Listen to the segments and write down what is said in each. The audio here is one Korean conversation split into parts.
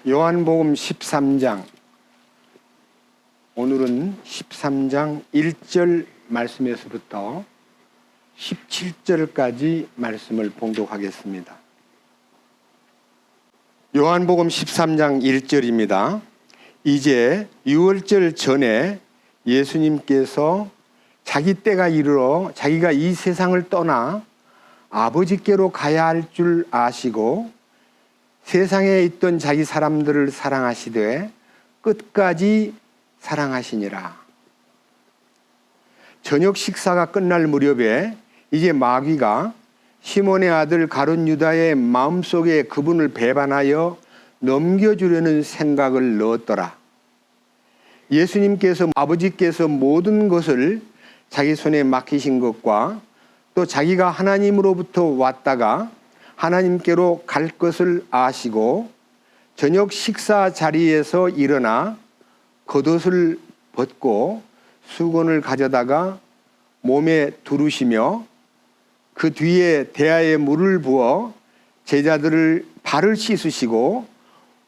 요한복음 13장, 오늘은 13장 1절 말씀에서부터 17절까지 말씀을 봉독하겠습니다. 요한복음 13장 1절입니다. 이제 유월절 전에 예수님께서 자기 때가 이르러 자기가 이 세상을 떠나 아버지께로 가야 할 줄 아시고 세상에 있던 자기 사람들을 사랑하시되 끝까지 사랑하시니라. 저녁 식사가 끝날 무렵에 이제 마귀가 시몬의 아들 가룟 유다의 마음속에 그분을 배반하여 넘겨주려는 생각을 넣었더라. 예수님께서 아버지께서 모든 것을 자기 손에 맡기신 것과 또 자기가 하나님으로부터 왔다가 하나님께로 갈 것을 아시고 저녁 식사 자리에서 일어나 겉옷을 벗고 수건을 가져다가 몸에 두르시며 그 뒤에 대야에 물을 부어 제자들을 발을 씻으시고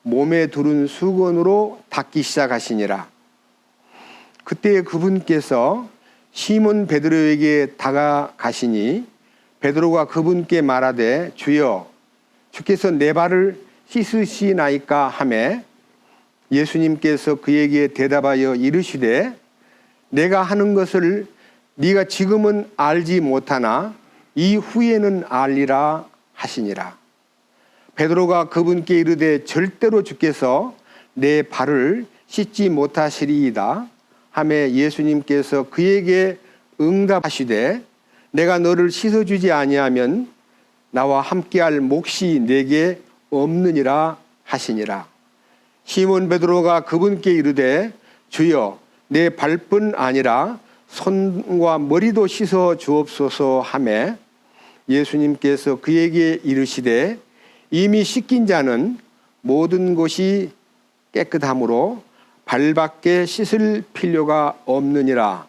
몸에 두른 수건으로 닦기 시작하시니라. 그때 그분께서 시몬 베드로에게 다가가시니 베드로가 그분께 말하되 주여 주께서 내 발을 씻으시나이까 하매 예수님께서 그에게 대답하여 이르시되 내가 하는 것을 네가 지금은 알지 못하나 이후에는 알리라 하시니라. 베드로가 그분께 이르되 절대로 주께서 내 발을 씻지 못하시리이다 하매 예수님께서 그에게 응답하시되 내가 너를 씻어주지 아니하면 나와 함께할 몫이 내게 없느니라 하시니라. 시몬 베드로가 그분께 이르되 주여 내 발뿐 아니라 손과 머리도 씻어 주옵소서 하매 예수님께서 그에게 이르시되 이미 씻긴 자는 모든 곳이 깨끗하므로 발밖에 씻을 필요가 없느니라.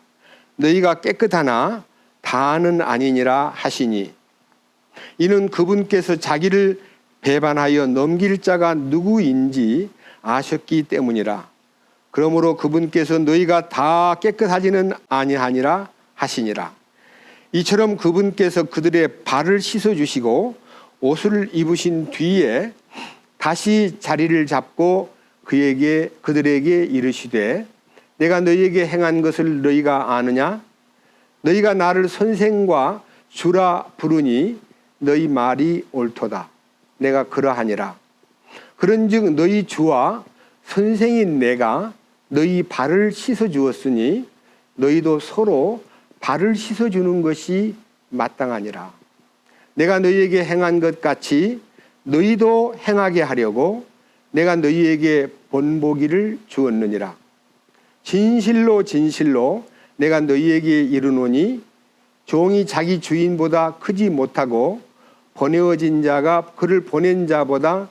너희가 깨끗하나 다는 아니니라 하시니 이는 그분께서 자기를 배반하여 넘길 자가 누구인지 아셨기 때문이라. 그러므로 그분께서 너희가 다 깨끗하지는 아니하니라 하시니라. 이처럼 그분께서 그들의 발을 씻어주시고 옷을 입으신 뒤에 다시 자리를 잡고 그들에게 이르시되 내가 너희에게 행한 것을 너희가 아느냐? 너희가 나를 선생과 주라 부르니 너희 말이 옳도다. 내가 그러하니라. 그런즉 너희 주와 선생인 내가 너희 발을 씻어 주었으니 너희도 서로 발을 씻어 주는 것이 마땅하니라. 내가 너희에게 행한 것 같이 너희도 행하게 하려고 내가 너희에게 본보기를 주었느니라. 진실로 진실로 내가 너희에게 이르노니 종이 자기 주인보다 크지 못하고 보내어진 자가 그를 보낸 자보다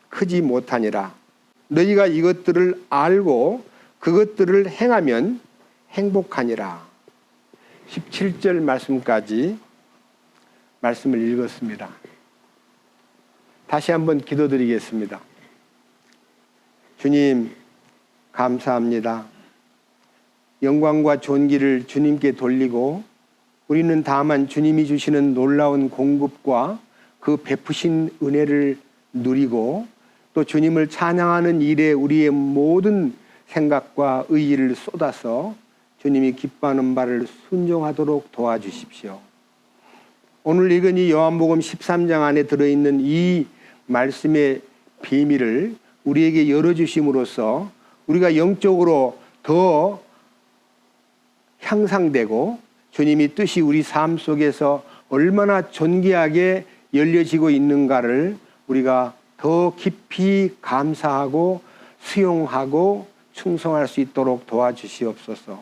크지 못하니라. 너희가 이것들을 알고 그것들을 행하면 행복하니라. 17절 말씀까지 말씀을 읽었습니다. 다시 한번 기도드리겠습니다. 주님 감사합니다. 영광과 존귀를 주님께 돌리고 우리는 다만 주님이 주시는 놀라운 공급과 그 베푸신 은혜를 누리고 또 주님을 찬양하는 일에 우리의 모든 생각과 의의를 쏟아서 주님이 기뻐하는 바를 순종하도록 도와주십시오. 오늘 읽은 이 요한복음 13장 안에 들어있는 이 말씀의 비밀을 우리에게 열어주심으로써 우리가 영적으로 더 향상되고 주님이 뜻이 우리 삶 속에서 얼마나 존귀하게 열려지고 있는가를 우리가 더 깊이 감사하고 수용하고 충성할 수 있도록 도와주시옵소서.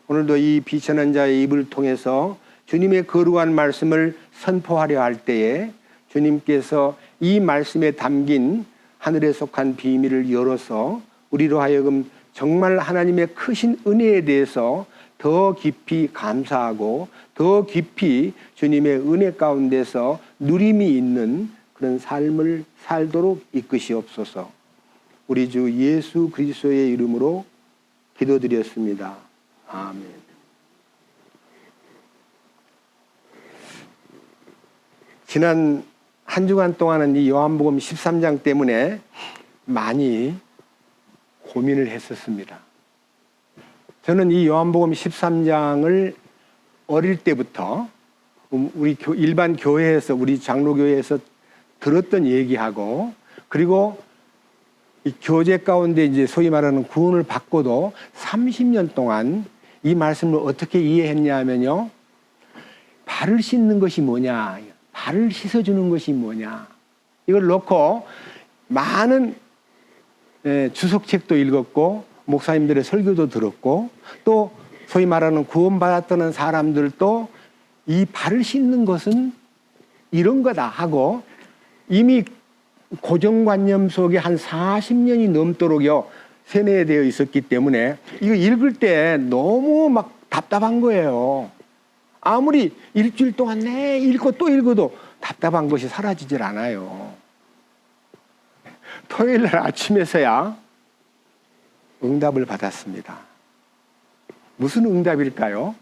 오늘도 이 비천한 자의 입을 통해서 주님의 거룩한 말씀을 선포하려 할 때에 주님께서 이 말씀에 담긴 하늘에 속한 비밀을 열어서 우리로 하여금 정말 하나님의 크신 은혜에 대해서 더 깊이 감사하고 더 깊이 주님의 은혜 가운데서 누림이 있는 그런 삶을 살도록 이끄시옵소서. 우리 주 예수 그리스도의 이름으로 기도드렸습니다. 아멘. 지난 한 주간 동안은 이 요한복음 13장 때문에 많이 고민을 했었습니다. 저는 이 요한복음 13장을 어릴 때부터 우리 일반 교회에서, 우리 장로교회에서 들었던 얘기하고, 그리고 이 교제 가운데 이제 소위 말하는 구원을 받고도 30년 동안 이 말씀을 어떻게 이해했냐면요, 발을 씻는 것이 뭐냐, 발을 씻어주는 것이 뭐냐, 이걸 놓고 많은 주석책도 읽었고 목사님들의 설교도 들었고, 또 소위 말하는 구원받았다는 사람들도 이 발을 씻는 것은 이런 거다 하고 이미 고정관념 속에 한 40년이 넘도록요 세뇌되어 있었기 때문에 이거 읽을 때 너무 막 답답한 거예요. 아무리 일주일 동안 읽고 또 읽어도 답답한 것이 사라지질 않아요. 토요일 날 아침에서야 응답을 받았습니다. 무슨 응답일까요?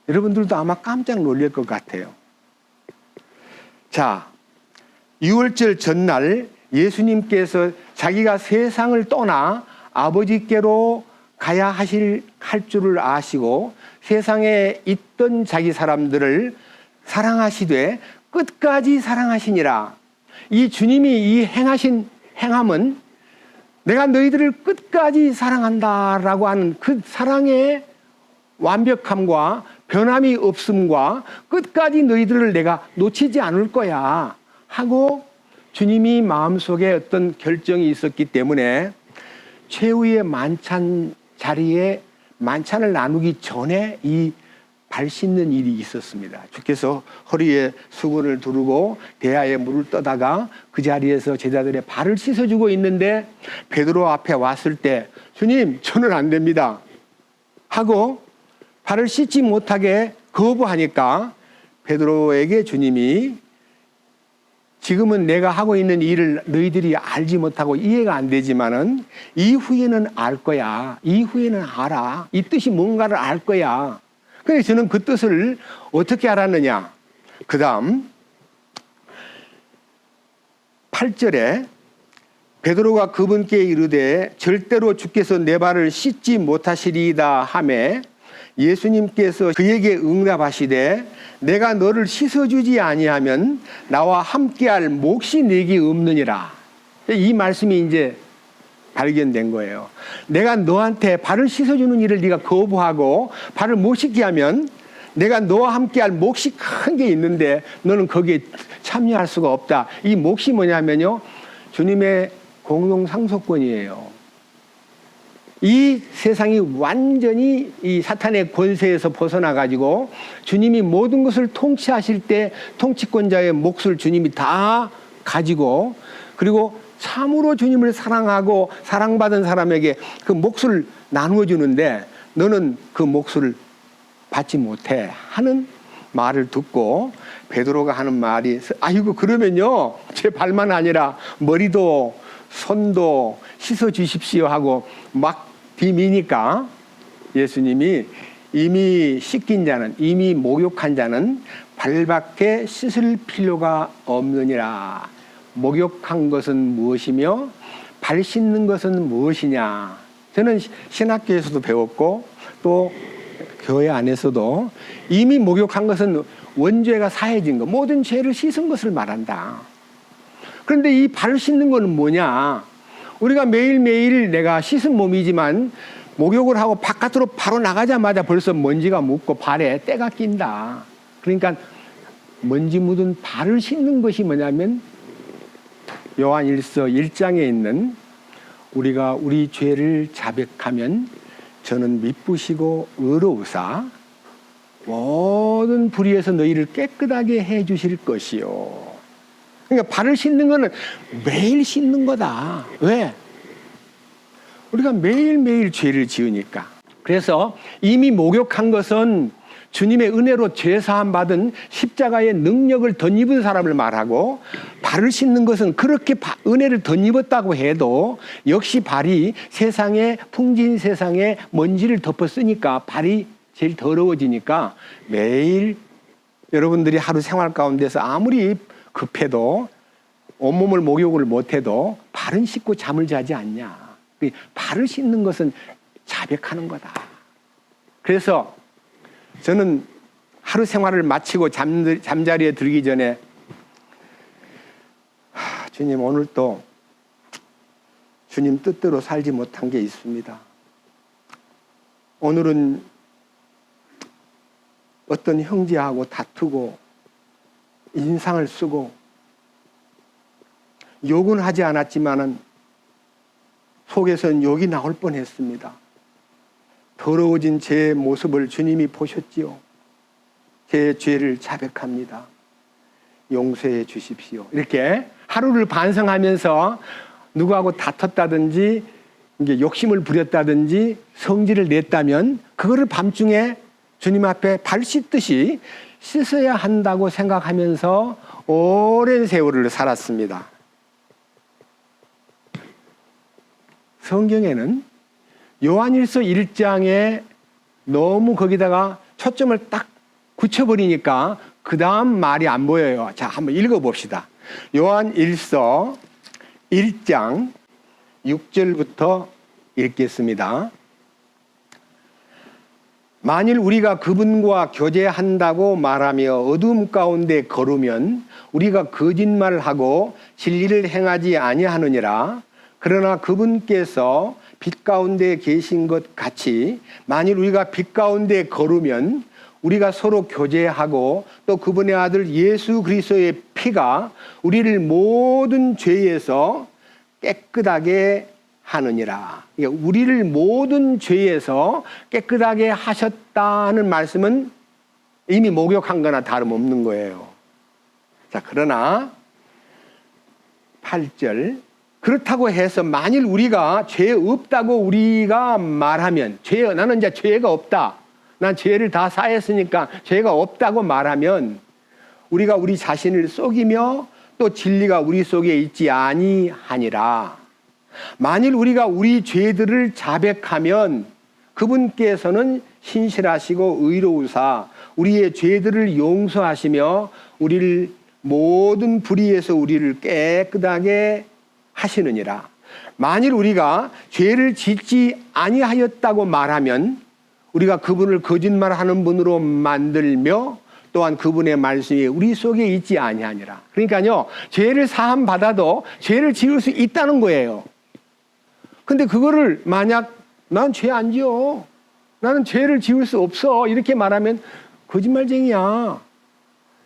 여러분들도 아마 깜짝 놀랄 것 같아요. 자, 6월절 전날 예수님께서 자기가 세상을 떠나 아버지께로 가야 할 줄을 아시고 세상에 있던 자기 사람들을 사랑하시되 끝까지 사랑하시니라. 이 주님이 이 행하신 행함은 내가 너희들을 끝까지 사랑한다라고 하는 그 사랑의 완벽함과 변함이 없음과 끝까지 너희들을 내가 놓치지 않을 거야 하고 주님이 마음속에 어떤 결정이 있었기 때문에 최후의 만찬 자리에 만찬을 나누기 전에 이 발 씻는 일이 있었습니다. 주께서 허리에 수건을 두르고 대야에 물을 떠다가 그 자리에서 제자들의 발을 씻어주고 있는데 베드로 앞에 왔을 때 주님, 저는 안 됩니다 하고 발을 씻지 못하게 거부하니까 베드로에게 주님이 지금은 내가 하고 있는 일을 너희들이 알지 못하고 이해가 안 되지만은 이후에는 알 거야. 이후에는 알아. 이 뜻이 뭔가를 알 거야. 그래서 저는 그 뜻을 어떻게 알았느냐. 그 다음 8절에 베드로가 그분께 이르되 절대로 주께서 내 발을 씻지 못하시리이다 하매 예수님께서 그에게 응답하시되 내가 너를 씻어주지 아니하면 나와 함께할 몫이 내게 없느니라. 이 말씀이 이제 발견된 거예요. 내가 너한테 발을 씻어주는 일을 네가 거부하고 발을 못 씻게 하면 내가 너와 함께할 몫이 큰 게 있는데 너는 거기에 참여할 수가 없다. 이 몫이 뭐냐면요, 주님의 공동 상속권이에요. 이 세상이 완전히 이 사탄의 권세에서 벗어나 가지고 주님이 모든 것을 통치하실 때 통치권자의 몫을 주님이 다 가지고, 그리고 참으로 주님을 사랑하고 사랑받은 사람에게 그 몫을 나누어 주는데 너는 그 몫을 받지 못해 하는 말을 듣고 베드로가 하는 말이, 아이고 그러면요 제 발만 아니라 머리도 손도 씻어 주십시오 하고 막 비미니까 예수님이 이미 씻긴 자는, 이미 목욕한 자는 발밖에 씻을 필요가 없느니라. 목욕한 것은 무엇이며 발 씻는 것은 무엇이냐. 저는 신학교에서도 배웠고 또 교회 안에서도 이미 목욕한 것은 원죄가 사해진 것, 모든 죄를 씻은 것을 말한다. 그런데 이 발 씻는 것은 뭐냐. 우리가 매일매일 내가 씻은 몸이지만 목욕을 하고 바깥으로 바로 나가자마자 벌써 먼지가 묻고 발에 때가 낀다. 그러니까 먼지 묻은 발을 씻는 것이 뭐냐면 요한일서 1장에 있는 우리가 우리 죄를 자백하면 저는 미쁘시고 의로우사 모든 불의에서 너희를 깨끗하게 해 주실 것이요. 그러니까 발을 씻는 거는 매일 씻는 거다. 왜? 우리가 매일매일 죄를 지으니까. 그래서 이미 목욕한 것은 주님의 은혜로 죄사함 받은 십자가의 능력을 덧입은 사람을 말하고, 발을 씻는 것은 그렇게 은혜를 덧입었다고 해도 역시 발이 세상에 풍진 세상에 먼지를 덮었으니까 발이 제일 더러워지니까 매일 여러분들이 하루 생활 가운데서 아무리 급해도 온몸을 목욕을 못해도 발은 씻고 잠을 자지 않냐. 발을 씻는 것은 자백하는 거다. 그래서 저는 하루 생활을 마치고 잠자리에 들기 전에 주님, 오늘 또 주님 뜻대로 살지 못한 게 있습니다. 오늘은 어떤 형제하고 다투고 인상을 쓰고 욕은 하지 않았지만은 속에서는 욕이 나올 뻔했습니다. 더러워진 제 모습을 주님이 보셨지요. 제 죄를 자백합니다. 용서해 주십시오. 이렇게 하루를 반성하면서 누구하고 다퉜다든지 이게 욕심을 부렸다든지 성질을 냈다면 그거를 밤중에 주님 앞에 발 씻듯이 씻어야 한다고 생각하면서 오랜 세월을 살았습니다. 성경에는 요한일서 1장에 너무 거기다가 초점을 딱 굳혀버리니까 그 다음 말이 안 보여요. 자, 한번 읽어봅시다. 요한일서 1장 6절부터 읽겠습니다. 만일 우리가 그분과 교제한다고 말하며 어두움 가운데 걸으면 우리가 거짓말하고 진리를 행하지 아니하느니라. 그러나 그분께서 빛 가운데 계신 것 같이 만일 우리가 빛 가운데 걸으면 우리가 서로 교제하고 또 그분의 아들 예수 그리스도의 피가 우리를 모든 죄에서 깨끗하게 하느니라. 그러니까 우리를 모든 죄에서 깨끗하게 하셨다는 말씀은 이미 목욕한 거나 다름없는 거예요. 자, 그러나 8절 그렇다고 해서 만일 우리가 죄 없다고 우리가 말하면 나는 이제 죄가 없다. 난 죄를 다 사했으니까 죄가 없다고 말하면 우리가 우리 자신을 속이며 또 진리가 우리 속에 있지 아니하니라. 만일 우리가 우리 죄들을 자백하면 그분께서는 신실하시고 의로우사 우리의 죄들을 용서하시며 우리를 모든 불의에서 우리를 깨끗하게 하시느니라. 만일 우리가 죄를 짓지 아니하였다고 말하면 우리가 그분을 거짓말하는 분으로 만들며 또한 그분의 말씀이 우리 속에 있지 아니하니라. 그러니까요, 죄를 사함 받아도 죄를 지을 수 있다는 거예요. 근데 그거를 만약 난 죄 안 지어, 나는 죄를 지을 수 없어 이렇게 말하면 거짓말쟁이야.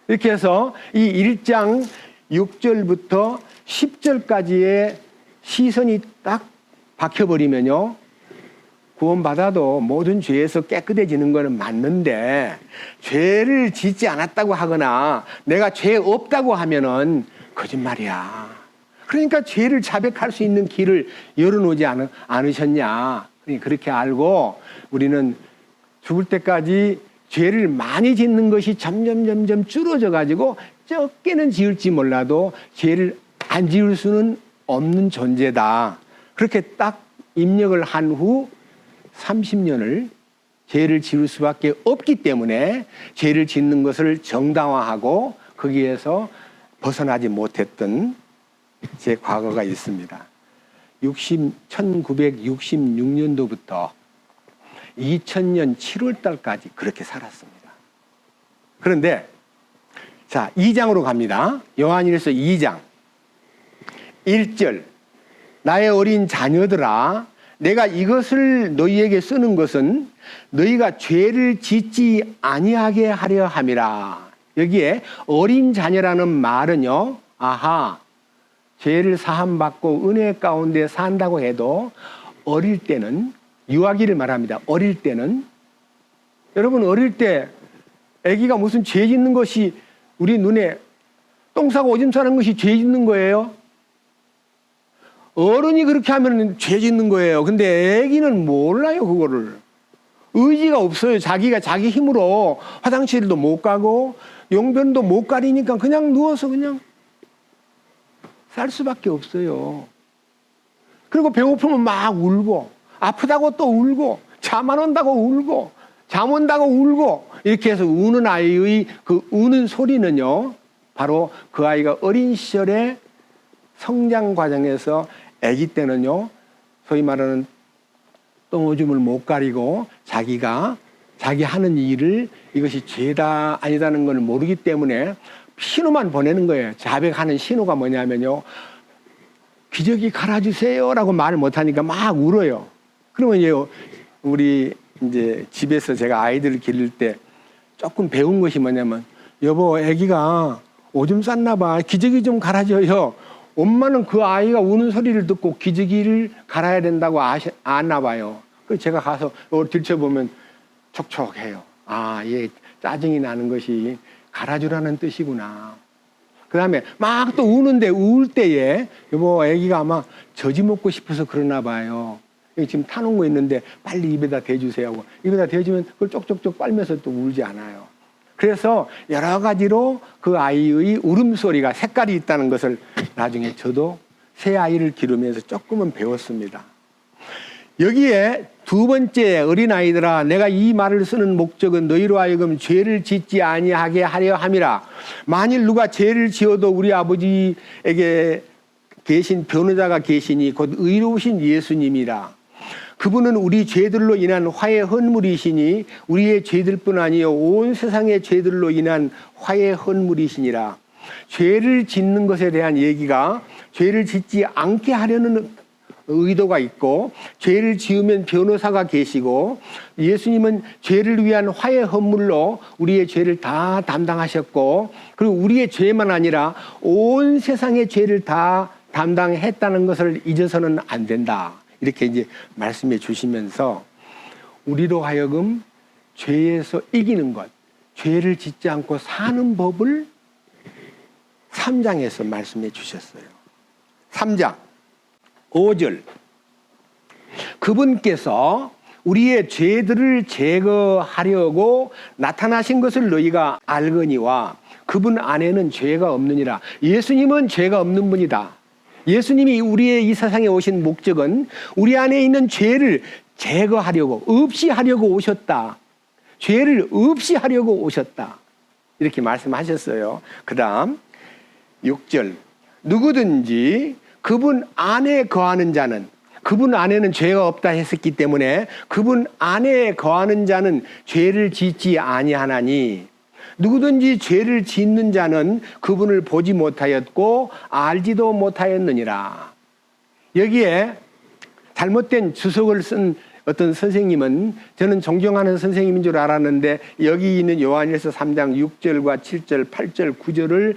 이렇게 해서 이 1장 6절부터 10절까지의 시선이 딱 박혀버리면요, 구원받아도 모든 죄에서 깨끗해지는 것은 맞는데 죄를 짓지 않았다고 하거나 내가 죄 없다고 하면은 거짓말이야. 그러니까 죄를 자백할 수 있는 길을 열어놓지 않으셨냐. 그렇게 알고 우리는 죽을 때까지 죄를 많이 짓는 것이 점점 줄어져 가지고 적게는 지을지 몰라도 죄를 안 지을 수는 없는 존재다. 그렇게 딱 입력을 한 후 30년을 죄를 지을 수밖에 없기 때문에 죄를 짓는 것을 정당화하고 거기에서 벗어나지 못했던 제 과거가 있습니다. 1966년도부터 2000년 7월 달까지 그렇게 살았습니다. 그런데 자, 2장으로 갑니다. 요한일서 2장 1절 나의 어린 자녀들아 내가 이것을 너희에게 쓰는 것은 너희가 죄를 짓지 아니하게 하려 함이라. 여기에 어린 자녀라는 말은요, 죄를 사함받고 은혜 가운데 산다고 해도 어릴 때는 유아기를 말합니다. 어릴 때는 여러분 어릴 때 아기가 무슨 죄 짓는 것이 우리 눈에 똥 싸고 오줌 싸는 것이 죄 짓는 거예요? 어른이 그렇게 하면 죄 짓는 거예요. 근데 아기는 몰라요, 그거를. 의지가 없어요. 자기가 자기 힘으로 화장실도 못 가고 용변도 못 가리니까 그냥 누워서 그냥 쌀 수밖에 없어요. 그리고 배고프면 막 울고, 아프다고 또 울고, 잠 안 온다고 울고, 잠 온다고 울고, 이렇게 해서 우는 아이의 그 우는 소리는요, 바로 그 아이가 어린 시절에 성장 과정에서 아기 때는요, 소위 말하는 똥오줌을 못 가리고 자기가 자기 하는 일을 이것이 죄다 아니다는 걸 모르기 때문에 신호만 보내는 거예요. 자백하는 신호가 뭐냐면요, 기저귀 갈아주세요라고 말을 못하니까 막 울어요. 그러면 이제 우리 이제 집에서 제가 아이들을 기를 때 조금 배운 것이 뭐냐면, 여보, 아기가 오줌 쌌나 봐. 기저귀 좀 갈아줘요. 엄마는 그 아이가 우는 소리를 듣고 기저귀를 갈아야 된다고 아나 봐요. 그래서 제가 가서 들춰보면 촉촉해요. 아, 얘 짜증이 나는 것이 갈아주라는 뜻이구나. 그 다음에 막 또 우는데, 울 때에 여보, 아기가 아마 젖이 먹고 싶어서 그러나 봐요. 여기 지금 타놓은 거 있는데 빨리 입에다 대주세요 하고, 입에다 대주면 그걸 쪽쪽쪽 빨면서 또 울지 않아요. 그래서 여러 가지로 그 아이의 울음소리가 색깔이 있다는 것을 나중에 저도 새 아이를 기르면서 조금은 배웠습니다. 여기에 두 번째, 어린아이들아, 내가 이 말을 쓰는 목적은 너희로 하여금 죄를 짓지 아니하게 하려 함이라. 만일 누가 죄를 지어도 우리 아버지에게 계신 변호자가 계시니 곧 의로우신 예수님이라. 그분은 우리 죄들로 인한 화해 헌물이시니 우리의 죄들뿐 아니요 온 세상의 죄들로 인한 화해 헌물이시니라. 죄를 짓는 것에 대한 얘기가, 죄를 짓지 않게 하려는 의도가 있고, 죄를 지으면 변호사가 계시고, 예수님은 죄를 위한 화해 헌물로 우리의 죄를 다 담당하셨고, 그리고 우리의 죄만 아니라 온 세상의 죄를 다 담당했다는 것을 잊어서는 안 된다. 이렇게 이제 말씀해 주시면서 우리로 하여금 죄에서 이기는 것, 죄를 짓지 않고 사는 법을 3장에서 말씀해 주셨어요. 3장 5절. 그분께서 우리의 죄들을 제거하려고 나타나신 것을 너희가 알거니와 그분 안에는 죄가 없느니라. 예수님은 죄가 없는 분이다. 예수님이 우리의 이 세상에 오신 목적은 우리 안에 있는 죄를 제거하려고, 없이 하려고 오셨다. 죄를 없이 하려고 오셨다. 이렇게 말씀하셨어요. 그 다음 6절. 누구든지 그분 안에 거하는 자는, 그분 안에는 죄가 없다 했었기 때문에 그분 안에 거하는 자는 죄를 짓지 아니하나니, 누구든지 죄를 짓는 자는 그분을 보지 못하였고 알지도 못하였느니라. 여기에 잘못된 주석을 쓴 어떤 선생님은, 저는 존경하는 선생님인 줄 알았는데 여기 있는 요한일서 3장 6절과 7절, 8절, 9절을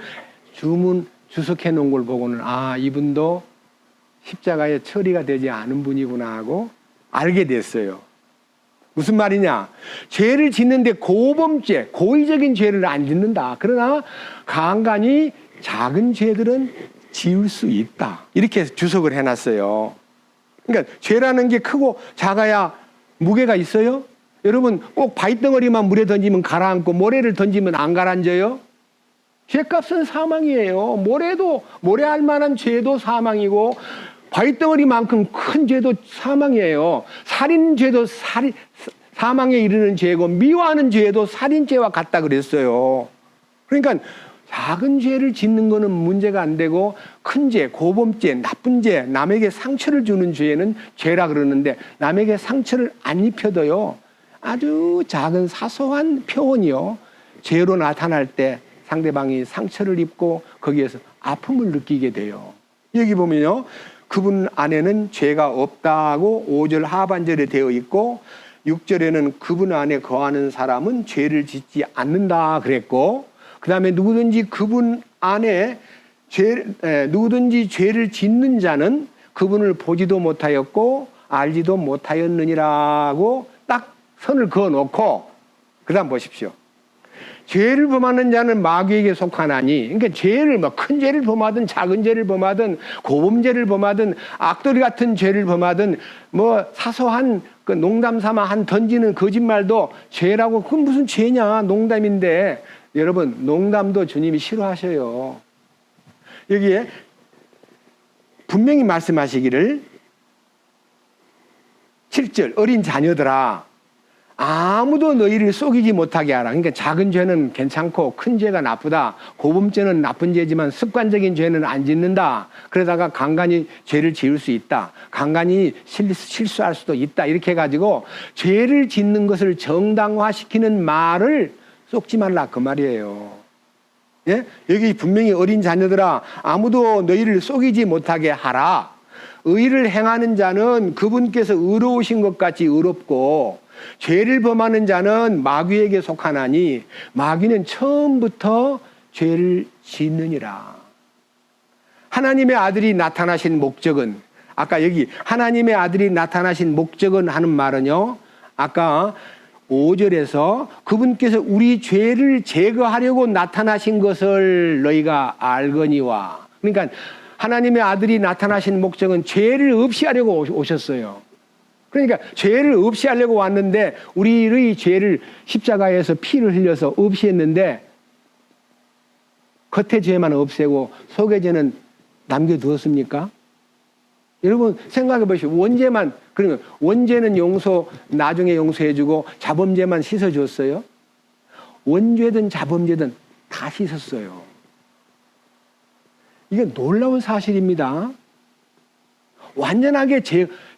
주석해 놓은 걸 보고는, 아, 이분도 십자가에 처리가 되지 않은 분이구나 하고 알게 됐어요. 무슨 말이냐? 죄를 짓는데 고범죄, 고의적인 죄를 안 짓는다. 그러나 간간히 작은 죄들은 지을 수 있다. 이렇게 주석을 해놨어요. 그러니까 죄라는 게 크고 작아야 무게가 있어요? 여러분, 꼭 바위덩어리만 물에 던지면 가라앉고 모래를 던지면 안 가라앉아요? 죄값은 사망이에요. 모래알 만한 죄도 사망이고 바위덩어리만큼 큰 죄도 사망이에요. 살인죄도 사망에 이르는 죄고 미워하는 죄도 살인죄와 같다 그랬어요. 그러니까 작은 죄를 짓는 거는 문제가 안 되고, 큰 죄, 고범죄, 나쁜 죄, 남에게 상처를 주는 죄는 죄라 그러는데, 남에게 상처를 안 입혀도요, 아주 작은 사소한 표현이요, 죄로 나타날 때 상대방이 상처를 입고 거기에서 아픔을 느끼게 돼요. 여기 보면요, 그분 안에는 죄가 없다고 5절 하반절에 되어 있고, 6절에는 그분 안에 거하는 사람은 죄를 짓지 않는다 그랬고, 그 다음에 누구든지 그분 안에 누구든지 죄를 짓는 자는 그분을 보지도 못하였고 알지도 못하였느니라고 딱 선을 그어놓고, 그 다음 보십시오. 죄를 범하는 자는 마귀에게 속하나니, 그러니까 죄를 큰 죄를 범하든 작은 죄를 범하든 고범죄를 범하든 악돌이 같은 죄를 범하든 사소한 그 농담 삼아 한 던지는 거짓말도 죄라고, 그건 무슨 죄냐, 농담인데. 여러분, 농담도 주님이 싫어하셔요. 여기에 분명히 말씀하시기를 7절 어린 자녀들아 아무도 너희를 속이지 못하게 하라. 그러니까 작은 죄는 괜찮고 큰 죄가 나쁘다. 고범죄는 나쁜 죄지만 습관적인 죄는 안 짓는다. 그러다가 간간히 죄를 지을 수 있다. 간간히 실수할 수도 있다. 이렇게 해가지고 죄를 짓는 것을 정당화시키는 말을 쏟지 말라 그 말이에요. 예? 여기 분명히 어린 자녀들아 아무도 너희를 속이지 못하게 하라. 의를 행하는 자는 그분께서 의로우신 것 같이 의롭고 죄를 범하는 자는 마귀에게 속하나니 마귀는 처음부터 죄를 짓느니라. 하나님의 아들이 나타나신 목적은 아까 여기 하나님의 아들이 나타나신 목적은 하는 말은요. 아까 5절에서 그분께서 우리 죄를 제거하려고 나타나신 것을 너희가 알거니와. 그러니까 하나님의 아들이 나타나신 목적은 죄를 없이 하려고 오셨어요. 그러니까 죄를 없이 하려고 왔는데 우리의 죄를 십자가에서 피를 흘려서 없이 했는데 겉의 죄만 없애고 속의 죄는 남겨두었습니까? 여러분 생각해 보시오. 원죄만 그러면 원죄는 나중에 용서해주고 자범죄만 씻어줬어요? 원죄든 자범죄든 다 씻었어요. 이게 놀라운 사실입니다. 완전하게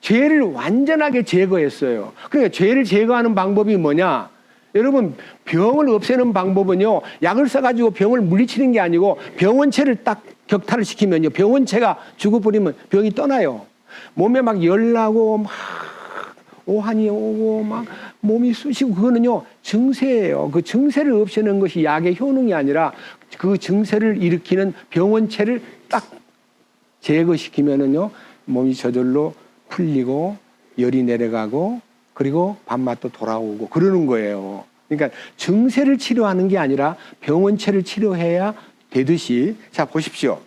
죄를 완전하게 제거했어요. 그러니까 죄를 제거하는 방법이 뭐냐? 여러분 병을 없애는 방법은요. 약을 써가지고 병을 물리치는 게 아니고 병원체를 딱 격탈을 시키면요. 병원체가 죽어버리면 병이 떠나요. 몸에 막 열나고 막 오한이 오고 막 몸이 쑤시고 그거는요. 증세예요. 그 증세를 없애는 것이 약의 효능이 아니라 그 증세를 일으키는 병원체를 딱 제거시키면은요. 몸이 저절로 풀리고 열이 내려가고 그리고 밥맛도 돌아오고 그러는 거예요. 그러니까 증세를 치료하는 게 아니라 병원체를 치료해야 되듯이 자 보십시오.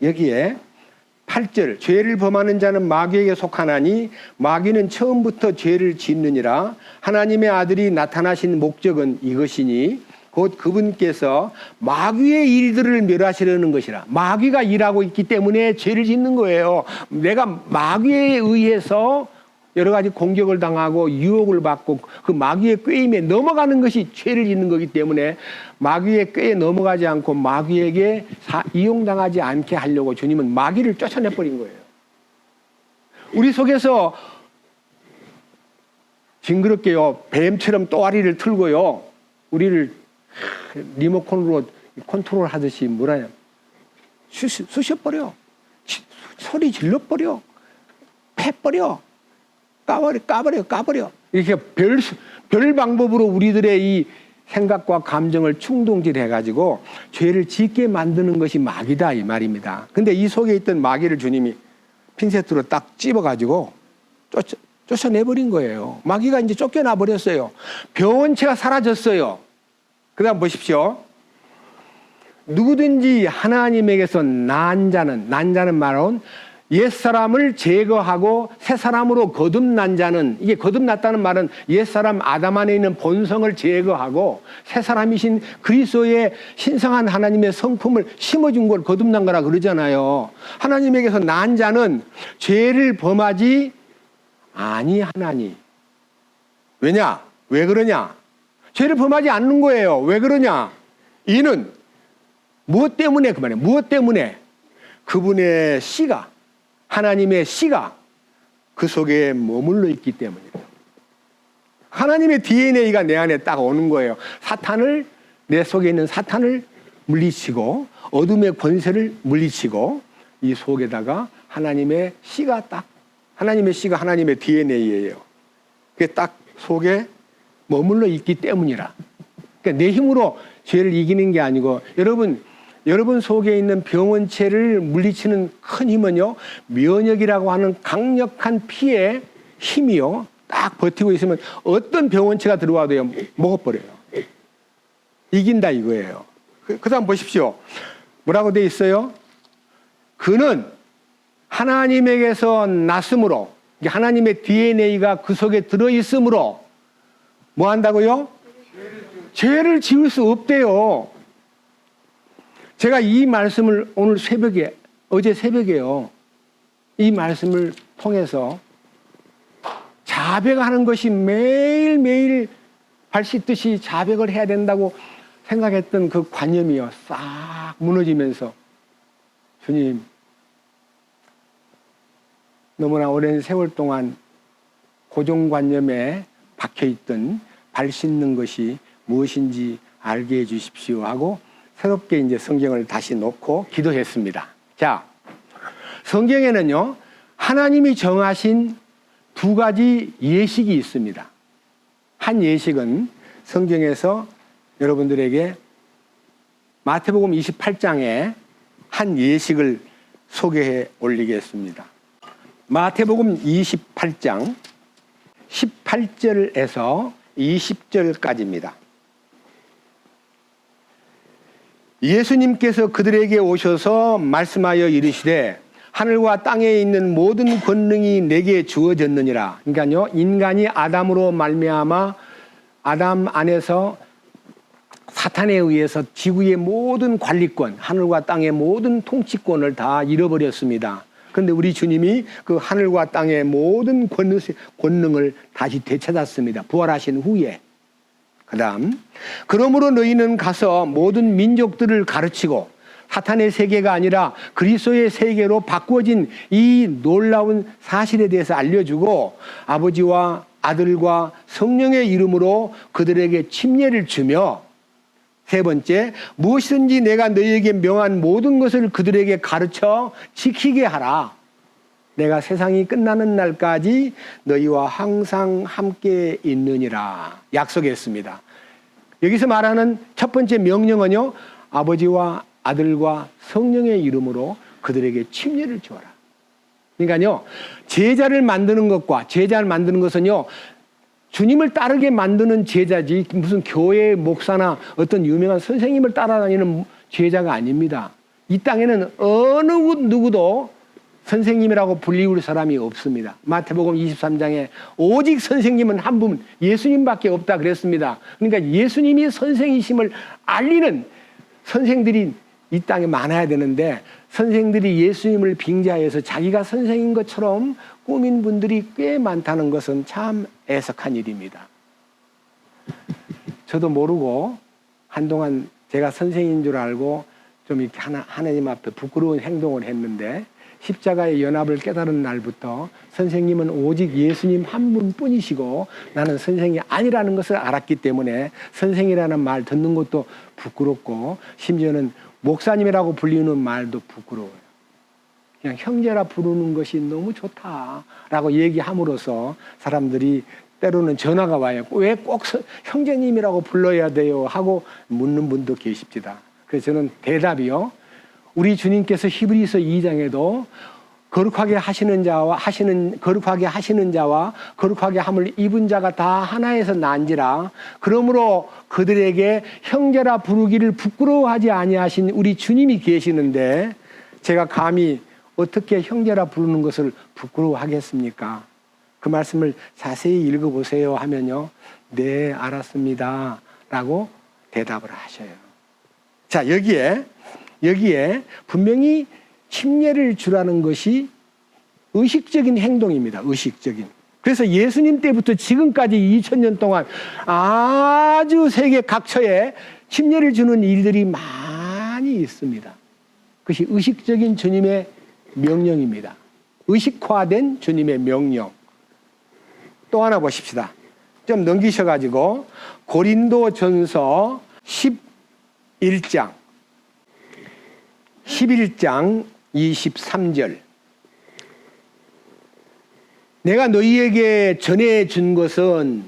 여기에 8절 죄를 범하는 자는 마귀에게 속하나니 마귀는 처음부터 죄를 짓느니라. 하나님의 아들이 나타나신 목적은 이것이니 곧 그분께서 마귀의 일들을 멸하시려는 것이라. 마귀가 일하고 있기 때문에 죄를 짓는 거예요. 내가 마귀에 의해서 여러 가지 공격을 당하고 유혹을 받고 그 마귀의 꾀임에 넘어가는 것이 죄를 짓는 거기 때문에 마귀의 꾀에 넘어가지 않고 마귀에게 이용당하지 않게 하려고 주님은 마귀를 쫓아내버린 거예요. 우리 속에서 징그럽게요. 뱀처럼 또아리를 틀고요. 우리를 리모컨으로 컨트롤 하듯이 뭐라냐 쑤셔버려. 소리 질러버려. 패버려. 까버려. 이렇게 별 방법으로 우리들의 이 생각과 감정을 충동질 해가지고 죄를 짓게 만드는 것이 마귀다 이 말입니다. 근데 이 속에 있던 마귀를 주님이 핀셋으로 딱 찝어가지고 쫓아내버린 거예요. 마귀가 이제 쫓겨나 버렸어요. 병원체가 사라졌어요. 그 다음 보십시오. 누구든지 하나님에게서 난 자는 말은 옛사람을 제거하고 새사람으로 거듭난 자는 이게 거듭났다는 말은 옛사람 아담 안에 있는 본성을 제거하고 새사람이신 그리스도의 신성한 하나님의 성품을 심어준 걸 거듭난 거라 그러잖아요. 하나님에게서 난 자는 죄를 범하지 아니하나니. 왜냐? 왜 그러냐? 죄를 범하지 않는 거예요. 왜 그러냐? 이는 무엇 때문에 그 말이에요. 무엇 때문에? 그분의 씨가 하나님의 씨가 그 속에 머물러 있기 때문이에요. 하나님의 DNA가 내 안에 딱 오는 거예요. 내 속에 있는 사탄을 물리치고 어둠의 권세를 물리치고 이 속에다가 하나님의 씨가 하나님의 DNA예요. 그게 딱 속에 머물러 있기 때문이라. 그러니까 내 힘으로 죄를 이기는 게 아니고 여러분 속에 있는 병원체를 물리치는 큰 힘은요, 면역이라고 하는 강력한 피의 힘이요, 딱 버티고 있으면 어떤 병원체가 들어와도요, 먹어버려요. 이긴다 이거예요. 그 다음 보십시오. 뭐라고 돼 있어요? 그는 하나님에게서 났으므로, 하나님의 DNA가 그 속에 들어있으므로 뭐 한다고요? 죄를 지을 수 없대요. 제가 이 말씀을 오늘 새벽에 어제 새벽에요. 이 말씀을 통해서 자백하는 것이 매일매일 발 씻듯이 자백을 해야 된다고 생각했던 그 관념이요. 싹 무너지면서 주님, 너무나 오랜 세월 동안 고정관념에 박혀있던 발 씻는 것이 무엇인지 알게 해 주십시오 하고 새롭게 이제 성경을 다시 놓고 기도했습니다. 자, 성경에는요, 하나님이 정하신 두 가지 예식이 있습니다. 한 예식은 성경에서 여러분들에게 마태복음 28장에 한 예식을 소개해 올리겠습니다. 마태복음 28장 18절에서 20절까지입니다. 예수님께서 그들에게 오셔서 말씀하여 이르시되 하늘과 땅에 있는 모든 권능이 내게 주어졌느니라. 그러니까요, 인간이 아담으로 말미암아 아담 안에서 사탄에 의해서 지구의 모든 관리권, 하늘과 땅의 모든 통치권을 다 잃어버렸습니다. 그런데 우리 주님이 그 하늘과 땅의 모든 권능을 다시 되찾았습니다. 부활하신 후에. 그 다음, 그러므로 너희는 가서 모든 민족들을 가르치고 사탄의 세계가 아니라 그리스도의 세계로 바꾸어진 이 놀라운 사실에 대해서 알려주고 아버지와 아들과 성령의 이름으로 그들에게 침례를 주며 세 번째, 무엇이든지 내가 너희에게 명한 모든 것을 그들에게 가르쳐 지키게 하라. 내가 세상이 끝나는 날까지 너희와 항상 함께 있느니라 약속했습니다. 여기서 말하는 첫 번째 명령은요, 아버지와 아들과 성령의 이름으로 그들에게 침례를 주어라. 그러니까요, 제자를 만드는 것은요, 주님을 따르게 만드는 제자지 무슨 교회 목사나 어떤 유명한 선생님을 따라다니는 제자가 아닙니다. 이 땅에는 어느 누구도 선생님이라고 불리울 사람이 없습니다. 마태복음 23장에 오직 선생님은 한 분, 예수님밖에 없다 그랬습니다. 그러니까 예수님이 선생이심을 알리는 선생들이 이 땅에 많아야 되는데 선생들이 예수님을 빙자해서 자기가 선생인 것처럼 꾸민 분들이 꽤 많다는 것은 참 애석한 일입니다. 저도 모르고 한동안 제가 선생인 줄 알고 좀 이렇게 하나님 앞에 부끄러운 행동을 했는데 십자가의 연합을 깨달은 날부터 선생님은 오직 예수님 한 분뿐이시고 나는 선생이 아니라는 것을 알았기 때문에 선생이라는 말 듣는 것도 부끄럽고 심지어는 목사님이라고 불리는 말도 부끄러워요. 그냥 형제라 부르는 것이 너무 좋다라고 얘기함으로써 사람들이 때로는 전화가 와요. 왜 꼭 형제님이라고 불러야 돼요? 하고 묻는 분도 계십니다. 그래서 저는 대답이요. 우리 주님께서 히브리서 2장에도 거룩하게 하시는 자와 거룩하게 함을 입은 자가 다 하나에서 난지라. 그러므로 그들에게 형제라 부르기를 부끄러워하지 아니하신 우리 주님이 계시는데 제가 감히 어떻게 형제라 부르는 것을 부끄러워하겠습니까? 그 말씀을 자세히 읽어보세요 하면요. 네, 알았습니다 라고 대답을 하셔요. 자, 여기에 분명히 침례를 주라는 것이 의식적인 행동입니다. 의식적인. 그래서 예수님 때부터 지금까지 2000년 동안 아주 세계 각처에 침례를 주는 일들이 많이 있습니다. 그것이 의식적인 주님의 명령입니다. 의식화된 주님의 명령. 또 하나 보십시다. 좀 넘기셔가지고 고린도전서 11장 23절. 내가 너희에게 전해준 것은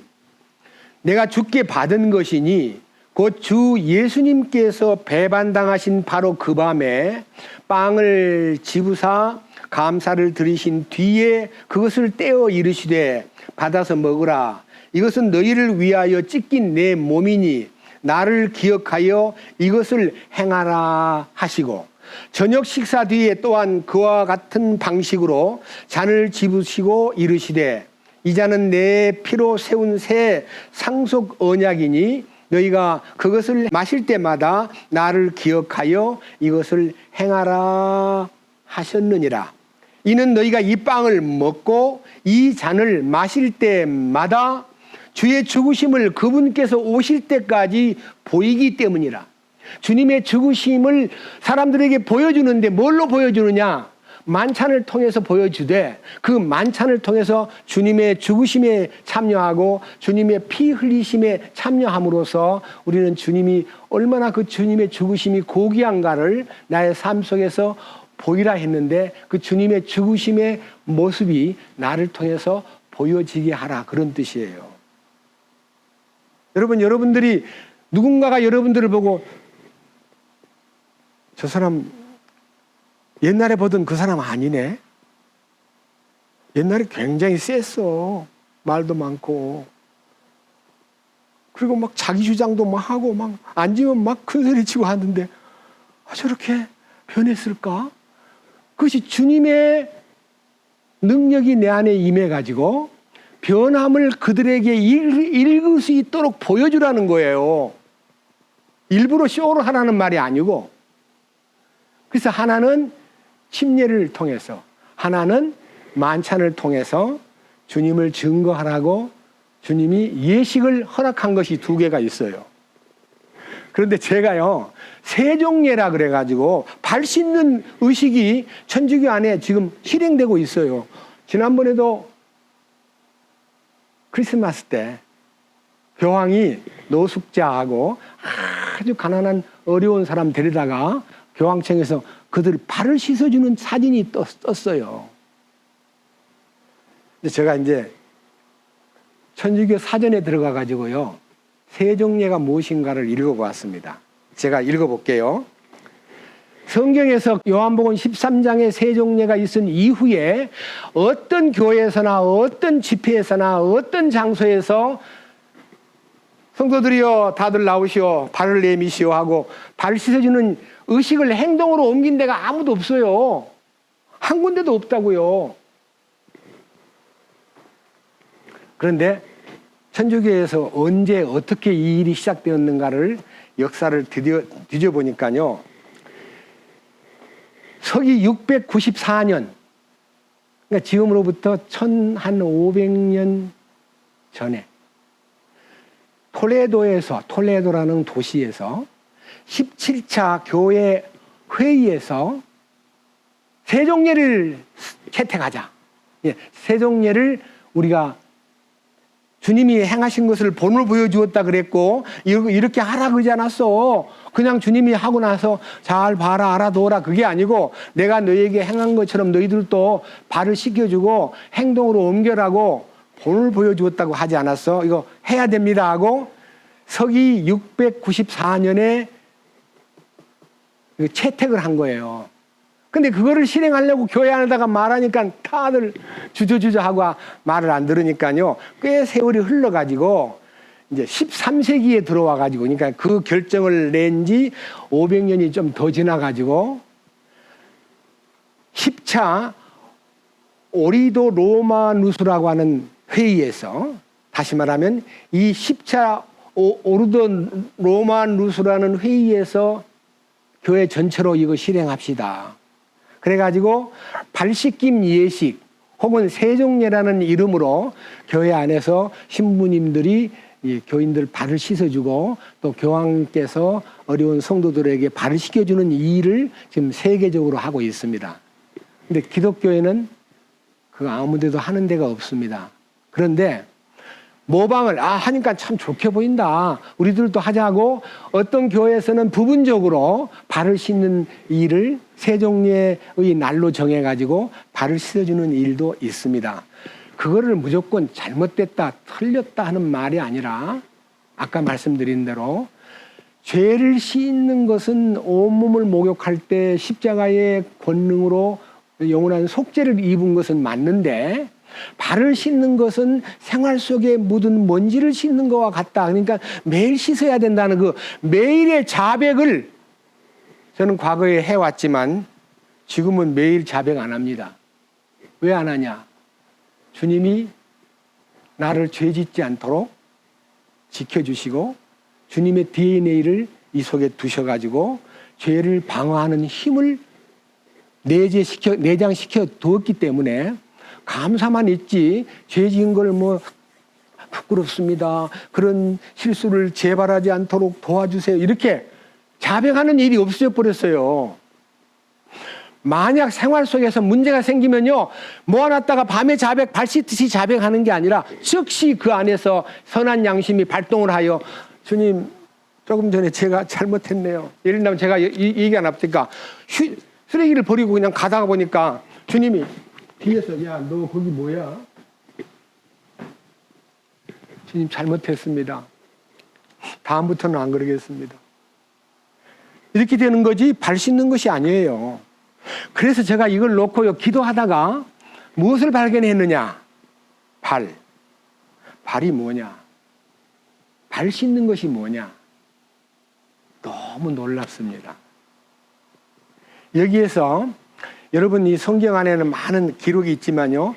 내가 주께 받은 것이니 곧 주 예수님께서 배반당하신 바로 그 밤에 빵을 집으사 감사를 드리신 뒤에 그것을 떼어 이르시되 받아서 먹으라. 이것은 너희를 위하여 찢긴 내 몸이니 나를 기억하여 이것을 행하라 하시고 저녁 식사 뒤에 또한 그와 같은 방식으로 잔을 집으시고 이르시되 이 잔은 내 피로 세운 새 상속 언약이니 너희가 그것을 마실 때마다 나를 기억하여 이것을 행하라 하셨느니라. 이는 너희가 이 빵을 먹고 이 잔을 마실 때마다 주의 죽으심을 그분께서 오실 때까지 보이기 때문이라. 주님의 죽으심을 사람들에게 보여주는데 뭘로 보여주느냐? 만찬을 통해서 보여주되, 그 만찬을 통해서 주님의 죽으심에 참여하고 주님의 피 흘리심에 참여함으로써 우리는 주님이 얼마나 그 주님의 죽으심이 고귀한가를 나의 삶 속에서 보이라 했는데, 그 주님의 죽으심의 모습이 나를 통해서 보여지게 하라, 그런 뜻이에요. 여러분들이 누군가가 여러분들을 보고 저 사람 옛날에 보던 그 사람 아니네. 옛날에 굉장히 셌어. 말도 많고. 그리고 막 자기 주장도 막 하고 막 앉으면 막 큰 소리 치고 하는데 저렇게 변했을까? 그것이 주님의 능력이 내 안에 임해가지고 변함을 그들에게 읽을 수 있도록 보여주라는 거예요. 일부러 쇼를 하라는 말이 아니고. 그래서 하나는 침례를 통해서, 하나는 만찬을 통해서 주님을 증거하라고 주님이 예식을 허락한 것이 두 개가 있어요. 그런데 제가요, 세종례라 그래가지고 발 씻는 의식이 천주교 안에 지금 실행되고 있어요. 지난번에도 크리스마스 때 교황이 노숙자하고 아주 가난한 어려운 사람 데려다가 교황청에서 그들 발을 씻어주는 사진이 떴어요. 근데 제가 이제 천주교 사전에 들어가 가지고요, 세종례가 무엇인가를 읽어보았습니다. 제가 읽어볼게요. 성경에서 요한복음 13장에 세종례가 있은 이후에 어떤 교회에서나 어떤 집회에서나 어떤 장소에서 성도들이여 다들 나오시오, 발을 내미시오 하고 발 씻어주는 의식을 행동으로 옮긴 데가 아무도 없어요. 한 군데도 없다고요. 그런데 천주교에서 언제 어떻게 이 일이 시작되었는가를 역사를 뒤져보니까요, 서기 694년, 그러니까 지금으로부터 1500년 전에 톨레도라는 도시에서 17차 교회 회의에서 세종례를 채택하자. 세종례를 우리가 주님이 행하신 것을 본을 보여주었다 그랬고, 이렇게 하라 그러지 않았어. 그냥 주님이 하고 나서 잘 봐라, 알아둬라, 그게 아니고 내가 너희에게 행한 것처럼 너희들도 발을 씻겨주고 행동으로 옮겨라고 본을 보여주었다고 하지 않았어. 이거 해야 됩니다 하고 서기 694년에 채택을 한 거예요. 근데 그거를 실행하려고 교회 안에다가 말하니까 다들 주저주저하고 말을 안 들으니까요, 꽤 세월이 흘러가지고 이제 13세기에 들어와가지고, 그러니까 그 결정을 낸 지 500년이 좀 더 지나가지고 10차 오리도 로마누스라고 하는 회의에서, 다시 말하면 이 10차 오르도 로마누스라는 회의에서 교회 전체로 이거 실행합시다. 그래가지고 발씻김 예식 혹은 세종례라는 이름으로 교회 안에서 신부님들이 교인들 발을 씻어주고 또 교황께서 어려운 성도들에게 발을 씻겨주는 이 일을 지금 세계적으로 하고 있습니다. 근데 기독교에는 그 아무 데도 하는 데가 없습니다. 그런데 모방을 하니까 참 좋게 보인다, 우리들도 하자고 어떤 교회에서는 부분적으로 발을 씻는 일을 세종례의 날로 정해가지고 발을 씻어주는 일도 있습니다. 그거를 무조건 잘못됐다, 틀렸다 하는 말이 아니라 아까 말씀드린 대로 죄를 씻는 것은 온몸을 목욕할 때 십자가의 권능으로 영원한 속죄를 입은 것은 맞는데, 발을 씻는 것은 생활 속에 묻은 먼지를 씻는 것과 같다. 그러니까 매일 씻어야 된다는 그 매일의 자백을 저는 과거에 해왔지만 지금은 매일 자백 안 합니다. 왜 안 하냐? 주님이 나를 죄 짓지 않도록 지켜주시고 주님의 DNA를 이 속에 두셔가지고 죄를 방어하는 힘을 내장시켜 두었기 때문에 감사만 있지 죄 지은 걸 뭐 부끄럽습니다. 그런 실수를 재발하지 않도록 도와주세요. 이렇게 자백하는 일이 없어져 버렸어요. 만약 생활 속에서 문제가 생기면요, 모아놨다가 밤에 발 씻듯이 자백하는 게 아니라 즉시 그 안에서 선한 양심이 발동을 하여 주님, 조금 전에 제가 잘못했네요. 예를 들면 제가 얘기 안 합니까? 쓰레기를 버리고 그냥 가다가 보니까 주님이 뒤에서 야, 너 거기 뭐야? 주님 잘못했습니다. 다음부터는 안 그러겠습니다. 이렇게 되는 거지 발 씻는 것이 아니에요. 그래서 제가 이걸 놓고요, 기도하다가 무엇을 발견했느냐? 발이 뭐냐? 발 씻는 것이 뭐냐? 너무 놀랍습니다. 여기에서 여러분, 이 성경 안에는 많은 기록이 있지만요,